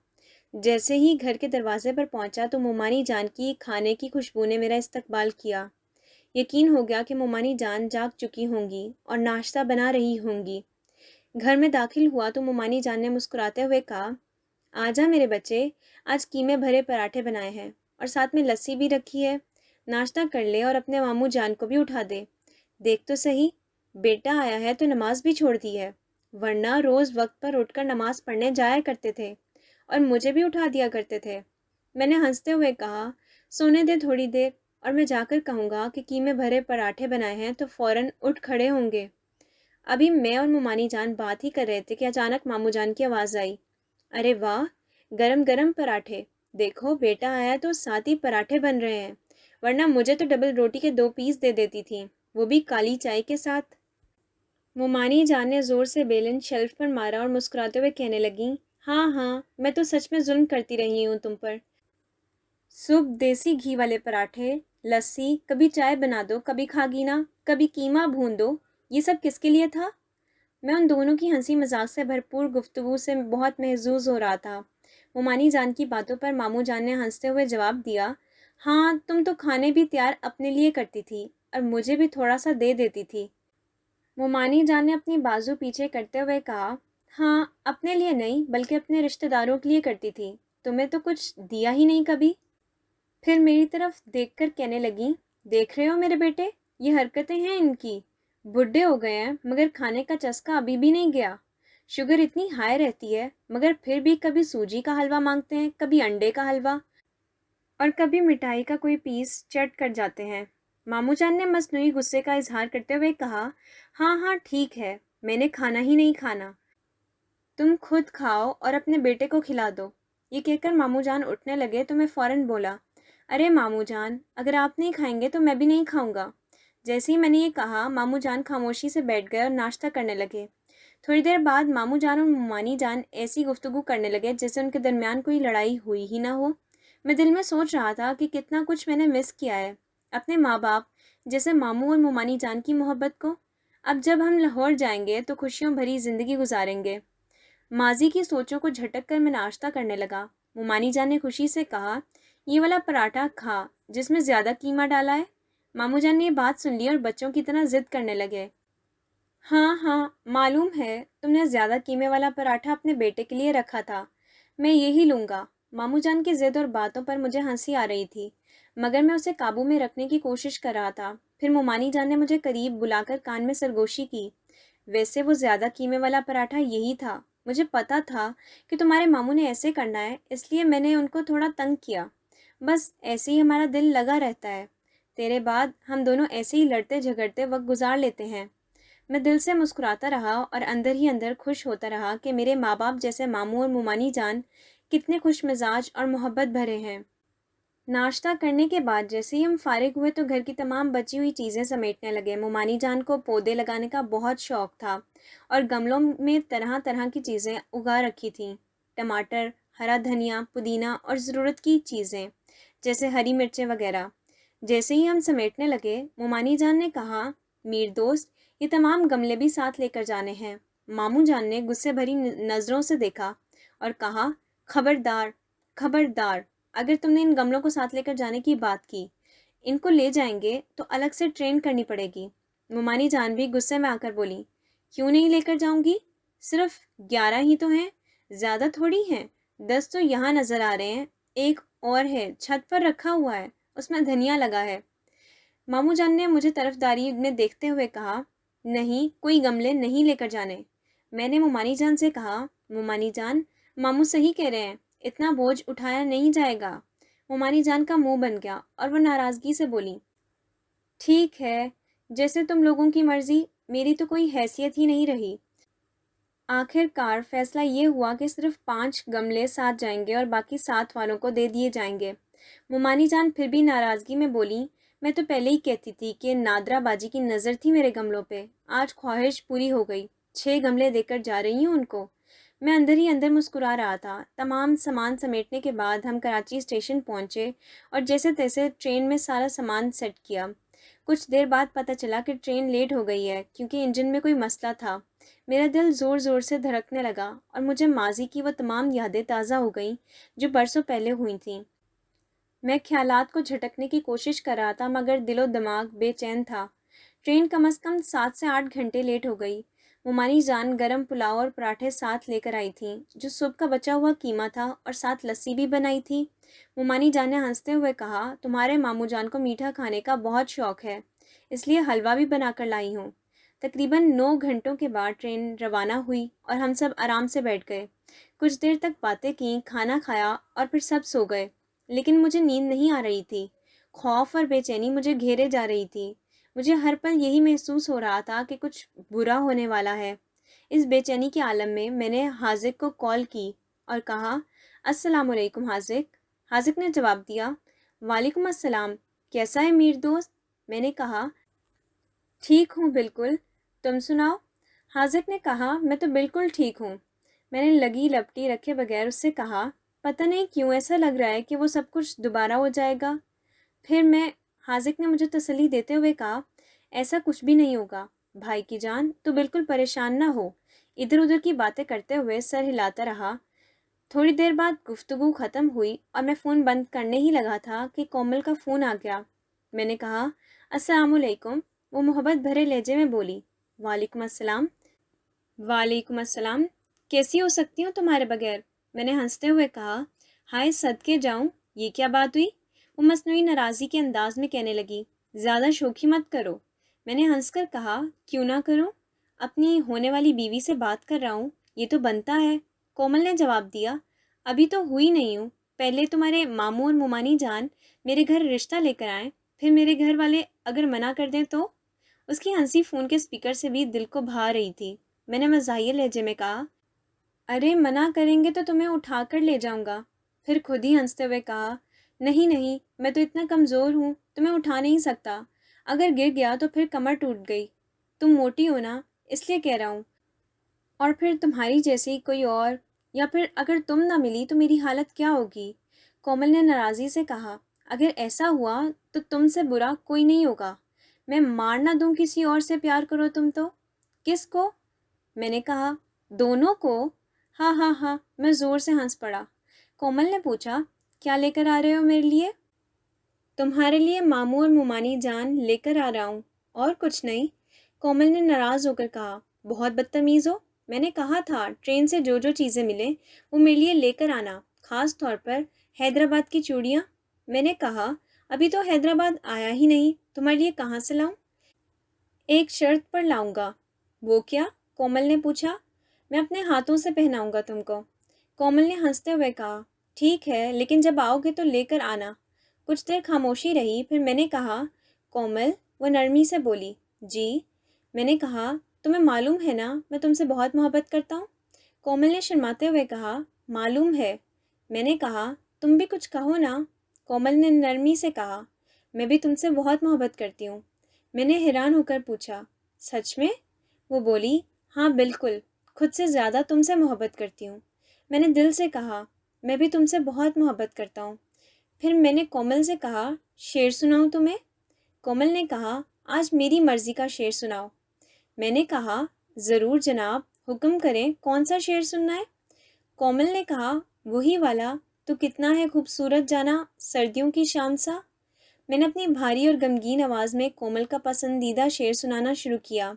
جیسے ہی گھر کے دروازے پر پہنچا تو مومانی جان کی کھانے کی خوشبو نے میرا استقبال کیا۔ یقین ہو گیا کہ مومانی جان جاگ چکی ہوں گی اور ناشتہ بنا رہی ہوں گی۔ گھر میں داخل ہوا تو مومانی جان نے مسکراتے ہوئے کہا، آجا میرے بچے، آج قیمے بھرے پراٹھے بنائے ہیں اور ساتھ میں لسی بھی رکھی ہے، ناشتہ کر لے اور اپنے ماموں جان کو بھی اٹھا دے۔ دیکھ تو صحیح، بیٹا آیا ہے تو نماز بھی چھوڑ دی ہے، ورنہ روز وقت پر اٹھ کر نماز پڑھنے جایا کرتے تھے اور مجھے بھی اٹھا دیا کرتے تھے۔ میں نے ہنستے ہوئے کہا، سونے دے تھوڑی دیر، اور میں جا کر کہوں گا کہ قیمے بھرے پراٹھے بنائے ہیں تو فوراً اٹھ کھڑے ہوں گے۔ ابھی میں اور مومانی جان بات ہی کر رہے تھے کہ اچانک ماموں جان کی آواز آئی، ارے واہ، گرم گرم پراٹھے، دیکھو بیٹا آیا تو ساتھ ہی پراٹھے بن رہے ہیں، ورنہ مجھے تو ڈبل روٹی کے 2 پیس دے دیتی تھی، وہ بھی کالی چائے کے ساتھ۔ مومانی جان نے زور سے بیلن شیلف پر مارا اور مسکراتے ہوئے کہنے لگیں، ہاں ہاں، میں تو سچ میں ظلم کرتی رہی ہوں تم پر۔ صبح دیسی گھی والے پراٹھے، لسی، کبھی چائے بنا دو، کبھی کھاگینا، کبھی قیمہ بھون دو، یہ سب کس کے لیے تھا؟ میں ان دونوں کی ہنسی مذاق سے بھرپور گفتگو سے بہت محظوظ ہو رہا تھا۔ مومانی جان کی باتوں پر ماموں جان نے ہنستے ہوئے جواب دیا، ہاں تم تو کھانے بھی تیار اپنے لیے کرتی تھی اور مجھے بھی تھوڑا سا دے دیتی تھی۔ مومانی جان نے اپنی بازو پیچھے کرتے ہوئے کہا، ہاں اپنے لیے نہیں بلکہ اپنے رشتہ داروں کے لیے کرتی تھی، تمہیں تو کچھ دیا ہی نہیں کبھی۔ پھر میری طرف دیکھ کر کہنے لگیں، دیکھ رہے ہو میرے بیٹے، یہ حرکتیں ہیں ان کی، بڈھے ہو گئے ہیں مگر کھانے کا چسکا ابھی بھی نہیں گیا، شوگر اتنی ہائی رہتی ہے مگر پھر بھی کبھی سوجی کا حلوہ مانگتے ہیں، کبھی انڈے کا حلوہ اور کبھی مٹھائی کا کوئی پیس چٹ کر جاتے ہیں۔ ماموں جان نے مصنوعی غصے کا اظہار کرتے ہوئے کہا، ہاں ہاں ٹھیک ہے، میں نے کھانا ہی نہیں کھانا، تم خود کھاؤ اور اپنے بیٹے کو کھلا دو۔ یہ کہہ کر ماموں جان اٹھنے لگے تو میں فوراً بولا، ارے ماموں جان، اگر آپ نہیں کھائیں گے تو میں بھی نہیں کھاؤں گا۔ جیسے ہی میں نے یہ کہا، ماموں جان خاموشی سے بیٹھ گئے اور ناشتہ کرنے لگے۔ تھوڑی دیر بعد ماموں جان اور مومانی جان ایسی گفتگو کرنے لگے جیسے ان کے درمیان کوئی لڑائی ہوئی ہی نہ ہو۔ میں دل میں سوچ رہا تھا کہ کتنا کچھ میں نے مس کیا ہے، اپنے ماں باپ جیسے ماموں اور مومانی جان کی محبت کو۔ اب جب ہم لاہور جائیں گے تو خوشیوں بھری زندگی گزاریں گے۔ ماضی کی سوچوں کو جھٹک کر میں ناشتہ کرنے لگا۔ مومانی جان نے خوشی سے کہا، یہ والا پراٹھا کھا جس میں زیادہ قیمہ ڈالا ہے۔ ماموں جان نے یہ بات سن لی اور بچوں کی طرح ضد کرنے لگے، ہاں ہاں معلوم ہے، تم نے زیادہ قیمے والا پراٹھا اپنے بیٹے کے لیے رکھا تھا، میں یہی لوں گا۔ ماموں جان کی ضد اور باتوں پر مجھے ہنسی آ رہی تھی مگر میں اسے قابو میں رکھنے کی کوشش کر رہا تھا۔ پھر مومانی جان نے مجھے قریب بلا کر کان میں سرگوشی کی، ویسے وہ زیادہ قیمے والا پراٹھا یہی تھا، مجھے پتا تھا کہ تمہارے ماموں نے ایسے کرنا ہے، اس لیے میں نے ان کو تھوڑا تنگ کیا، بس ایسے ہی ہمارا دل لگا رہتا ہے، تیرے بعد ہم دونوں ایسے ہی لڑتے جھگڑتے وقت گزار لیتے ہیں۔ میں دل سے مسکراتا رہا اور اندر ہی اندر خوش ہوتا رہا کہ میرے ماں باپ جیسے ماموں اور مومانی جان کتنے خوش مزاج اور محبت بھرے ہیں۔ ناشتہ کرنے کے بعد جیسے ہی ہم فارغ ہوئے تو گھر کی تمام بچی ہوئی چیزیں سمیٹنے لگے۔ مومانی جان کو پودے لگانے کا بہت شوق تھا اور گملوں میں طرح طرح کی چیزیں اگا رکھی تھیں، ٹماٹر، ہرا دھنیا، پودینہ اور ضرورت کی چیزیں جیسے ہری مرچیں وغیرہ۔ جیسے ہی ہم سمیٹنے لگے، مومانی جان نے کہا، میر دوست، یہ تمام گملے بھی ساتھ لے کر جانے ہیں۔ ماموں جان نے غصے بھری نظروں سے دیکھا اور کہا، خبردار، خبردار، اگر تم نے ان گملوں کو ساتھ لے کر جانے کی بات کی، ان کو لے جائیں گے تو الگ سے ٹرین کرنی پڑے گی۔ مومانی جان بھی غصے میں آ کر بولی، کیوں نہیں لے کر جاؤں گی؟ صرف 11 ہی تو ہیں، زیادہ تھوڑی ہیں، 10 تو یہاں نظر آ رہے ہیں، ایک اور ہے چھت پر رکھا ہوا ہے، اس میں دھنیا لگا ہے۔ ماموں جان نے مجھے طرفداری میں دیکھتے ہوئے کہا، نہیں، کوئی گملے نہیں لے کر جانے۔ میں نے مومانی جان سے کہا، مومانی جان، ماموں صحیح کہہ رہے ہیں، اتنا بوجھ اٹھایا نہیں جائے گا۔ مومانی جان کا منہ بن گیا اور وہ ناراضگی سے بولی، ٹھیک ہے، جیسے تم لوگوں کی مرضی، میری تو کوئی حیثیت ہی نہیں رہی۔ آخر کار فیصلہ یہ ہوا کہ صرف 5 گملے ساتھ جائیں گے اور باقی 7 والوں کو دے دیے جائیں گے۔ مومانی جان پھر بھی ناراضگی میں بولی، میں تو پہلے ہی کہتی تھی کہ نادرا باجی کی نظر تھی میرے گملوں پہ، آج خواہش پوری ہو گئی، 6 گملے دے کر جا رہی ہوں ان کو۔ میں اندر ہی اندر مسکرا رہا تھا۔ تمام سامان سمیٹنے کے بعد ہم کراچی اسٹیشن پہنچے اور جیسے تیسے ٹرین میں سارا سامان سیٹ کیا۔ کچھ دیر بعد پتہ چلا کہ ٹرین لیٹ ہو گئی ہے کیونکہ انجن میں کوئی مسئلہ تھا۔ میرا دل زور زور سے دھڑکنے لگا اور مجھے ماضی کی وہ تمام یادیں تازہ ہو گئیں جو برسوں پہلے ہوئی تھیں۔ میں خیالات کو جھٹکنے کی کوشش کر رہا تھا مگر دل و دماغ بے چین تھا۔ ٹرین کم از کم 7 سے 8 گھنٹے لیٹ ہو گئی۔ ممانی جان گرم پلاؤ اور پراٹھے ساتھ لے کر آئی تھیں جو صبح کا بچا ہوا قیمہ تھا، اور ساتھ لسی بھی بنائی تھی۔ ممانی جان نے ہنستے ہوئے کہا، تمہارے ماموں جان کو میٹھا کھانے کا بہت شوق ہے، اس لیے حلوہ بھی بنا کر لائی ہوں۔ تقریباً 9 گھنٹوں کے بعد ٹرین روانہ ہوئی اور ہم سب آرام سے بیٹھ گئے۔ کچھ دیر تک باتیں کیں، کھانا کھایا اور پھر سب سو گئے، لیکن مجھے نیند نہیں آ رہی تھی۔ خوف اور بے چینی مجھے گھیرے جا رہی تھی۔ مجھے ہر پل یہی محسوس ہو رہا تھا کہ کچھ برا ہونے والا ہے۔ اس بے چینی کے عالم میں میں نے حاذق کو کال کی اور کہا، السلام علیکم حاذق۔ حاذق نے جواب دیا، وعلیکم السلام، کیسا ہے میر دوست؟ میں نے کہا، ٹھیک ہوں بالکل، تم سناؤ؟ حاذق نے کہا، میں تو بالکل ٹھیک ہوں۔ میں نے لگی لپٹی رکھے بغیر اس سے کہا، پتہ نہیں کیوں ایسا لگ رہا ہے کہ وہ سب کچھ دوبارہ ہو جائے گا۔ پھر حاذق نے مجھے تسلی دیتے ہوئے کہا، ایسا کچھ بھی نہیں ہوگا بھائی کی جان، تو بالکل پریشان نہ ہو۔ ادھر ادھر کی باتیں کرتے ہوئے سر ہلاتا رہا۔ تھوڑی دیر بعد گفتگو ختم ہوئی اور میں فون بند کرنے ہی لگا تھا کہ کومل کا فون آ گیا۔ میں نے کہا، السلام علیکم۔ وہ محبت بھرے لہجے میں بولی، وعلیکم السلام۔ وعلیکم السلام، کیسی ہو سکتی ہوں تمہارے بغیر؟ میں نے ہنستے ہوئے کہا، ہائے صدقے جاؤں، یہ کیا بات ہوئی؟ وہ مصنوعی ناراضی کے انداز میں کہنے لگی، زیادہ شوخی مت کرو۔ میں نے ہنس کر کہا، کیوں نہ کروں؟ اپنی ہونے والی بیوی سے بات کر رہا ہوں، یہ تو بنتا ہے۔ کومل نے جواب دیا، ابھی تو ہوئی نہیں ہوں، پہلے تمہارے ماموں اور ممانی جان میرے گھر رشتہ لے کر آئیں، پھر میرے گھر والے اگر منع کر دیں تو؟ اس کی ہنسی فون کے اسپیکر سے بھی دل کو بھا رہی تھی۔ میں نے مزاحیہ لہجے میں کہا، ارے منع کریں گے تو تمہیں اٹھا کر لے جاؤں گا۔ پھر خود ہی ہنستے ہوئے کہا، نہیں نہیں، میں تو اتنا کمزور ہوں، تمہیں اٹھا نہیں سکتا، اگر گر گیا تو پھر کمر ٹوٹ گئی۔ تم موٹی ہو نا، اس لیے کہہ رہا ہوں، اور پھر تمہاری جیسی کوئی اور، یا پھر اگر تم نہ ملی تو میری حالت کیا ہوگی؟ کومل نے ناراضی سے کہا، اگر ایسا ہوا تو تم سے برا کوئی نہیں ہوگا، میں مار نہ دوں کسی اور سے پیار کرو تم تو۔ کس کو؟ میں نے کہا، دونوں کو۔ ہاں ہاں ہاں، میں زور سے ہنس پڑا۔ کومل نے پوچھا، کیا لے کر آ رہے ہو میرے لیے؟ تمہارے لیے ماموں اور ممانی جان لے کر آ رہا ہوں، اور کچھ نہیں۔ کومل نے ناراض ہو کر کہا، بہت بدتمیز ہو، میں نے کہا تھا ٹرین سے جو جو چیزیں ملیں وہ میرے لیے لے کر آنا، خاص طور پر حیدرآباد کی چوڑیاں۔ میں نے کہا، ابھی تو حیدرآباد آیا ہی نہیں، تمہارے لیے کہاں سے لاؤں؟ ایک شرط پر لاؤں گا۔ وہ کیا؟ کومل نے پوچھا۔ میں اپنے ہاتھوں سے پہناؤں گا تم کو۔ کومل نے ہنستے ہوئے کہا، ٹھیک ہے، لیکن جب آؤ گے تو لے کر آنا۔ کچھ دیر خاموشی رہی، پھر میں نے کہا، کومل؟ وہ نرمی سے بولی، جی۔ میں نے کہا، تمہیں معلوم ہے نا میں تم سے بہت محبت کرتا ہوں؟ کومل نے شرماتے ہوئے کہا، معلوم ہے۔ میں نے کہا، تم بھی کچھ کہو نا۔ کومل نے نرمی سے کہا، میں بھی تم سے بہت محبت کرتی ہوں۔ میں نے حیران ہو کر پوچھا، سچ میں؟ وہ بولی، ہاں بالکل، خود سے زیادہ تم سے محبت کرتی ہوں۔ میں نے دل سے کہا، میں بھی تم سے بہت محبت کرتا ہوں۔ پھر میں نے کومل سے کہا، شعر سناؤں تمہیں؟ کومل نے کہا، آج میری مرضی کا شعر سناؤ۔ میں نے کہا، ضرور جناب، حکم کریں، کون سا شعر سننا ہے؟ کومل نے کہا، وہی والا، تو کتنا ہے خوبصورت جانا سردیوں کی شام سا۔ میں نے اپنی بھاری اور غمگین آواز میں کومل کا پسندیدہ شعر سنانا شروع کیا،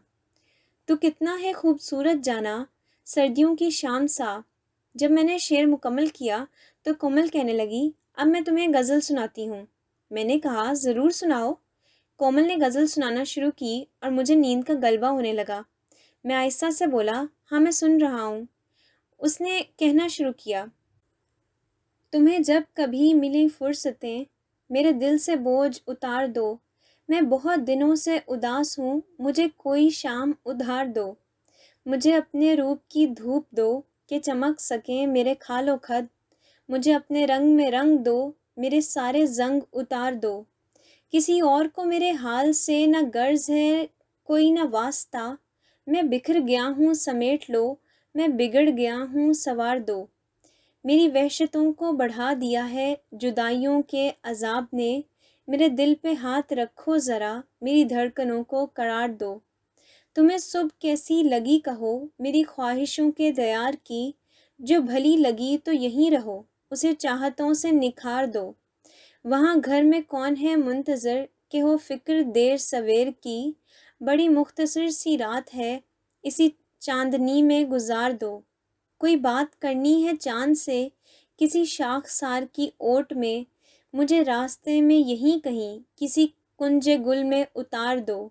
تو کتنا ہے خوبصورت جانا سردیوں کی شام سا۔ جب میں نے شعر مکمل کیا تو کومل کہنے لگی، اب میں تمہیں غزل سناتی ہوں۔ میں نے کہا، ضرور سناؤ۔ کومل نے غزل سنانا شروع کی اور مجھے نیند کا غلبہ ہونے لگا۔ میں آہستہ سے بولا، ہاں میں سن رہا ہوں۔ اس نے کہنا شروع کیا، تمہیں جب کبھی ملیں فرصتیں میرے دل سے بوجھ اتار دو، میں بہت دنوں سے اداس ہوں، مجھے کوئی شام ادھار دو، مجھے اپنے روپ کی دھوپ دو کہ چمک سکیں میرے کھال و خد، مجھے اپنے رنگ میں رنگ دو، میرے سارے زنگ اتار دو، کسی اور کو میرے حال سے نہ غرض ہے کوئی نہ واسطہ، میں بکھر گیا ہوں سمیٹ لو، میں بگڑ گیا ہوں سنوار دو، میری وحشتوں کو بڑھا دیا ہے جدائیوں کے عذاب نے، میرے دل پہ ہاتھ رکھو ذرا، میری دھڑکنوں کو قرار دو، تمہیں صبح کیسی لگی کہو، میری خواہشوں کے دیار کی، جو بھلی لگی تو یہیں رہو، اسے چاہتوں سے نکھار دو۔ وہاں گھر میں کون ہے منتظر، کہ ہو فکر دیر سویر کی، بڑی مختصر سی رات ہے، اسی چاندنی میں گزار دو۔ کوئی بات کرنی ہے چاند سے، کسی شاخ سار کی اوٹ میں، مجھے راستے میں یہیں کہیں، کسی کنج گل میں اتار دو۔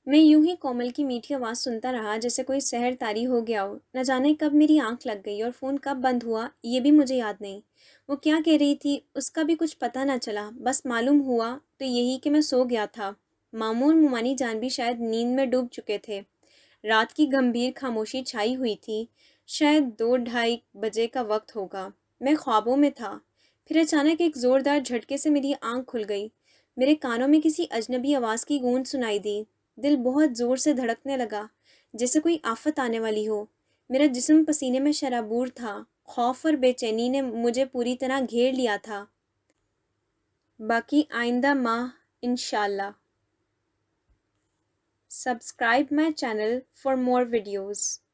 میں یوں ہی کومل کی میٹھی آواز سنتا رہا جیسے کوئی سحر طاری ہو گیا ہو۔ نہ جانے کب میری آنکھ لگ گئی اور فون کب بند ہوا یہ بھی مجھے یاد نہیں۔ وہ کیا کہہ رہی تھی اس کا بھی کچھ پتہ نہ چلا، بس معلوم ہوا تو یہی کہ میں سو گیا تھا۔ مامون مومانی جان بھی شاید نیند میں ڈوب چکے تھے۔ رات کی گمبھیر خاموشی چھائی ہوئی تھی، شاید 2-2:30 بجے کا وقت ہوگا۔ میں خوابوں میں تھا، پھر اچانک ایک زوردار جھٹکے سے میری آنکھ کھل گئی۔ میرے کانوں میں کسی اجنبی آواز کی گونج سنائی دی۔ دل بہت زور سے دھڑکنے لگا، جیسے کوئی آفت آنے والی ہو۔ میرا جسم پسینے میں شرابور تھا، خوف اور بے چینی نے مجھے پوری طرح گھیر لیا تھا۔ باقی آئندہ ماہ انشاءاللہ۔ Subscribe my channel for more videos.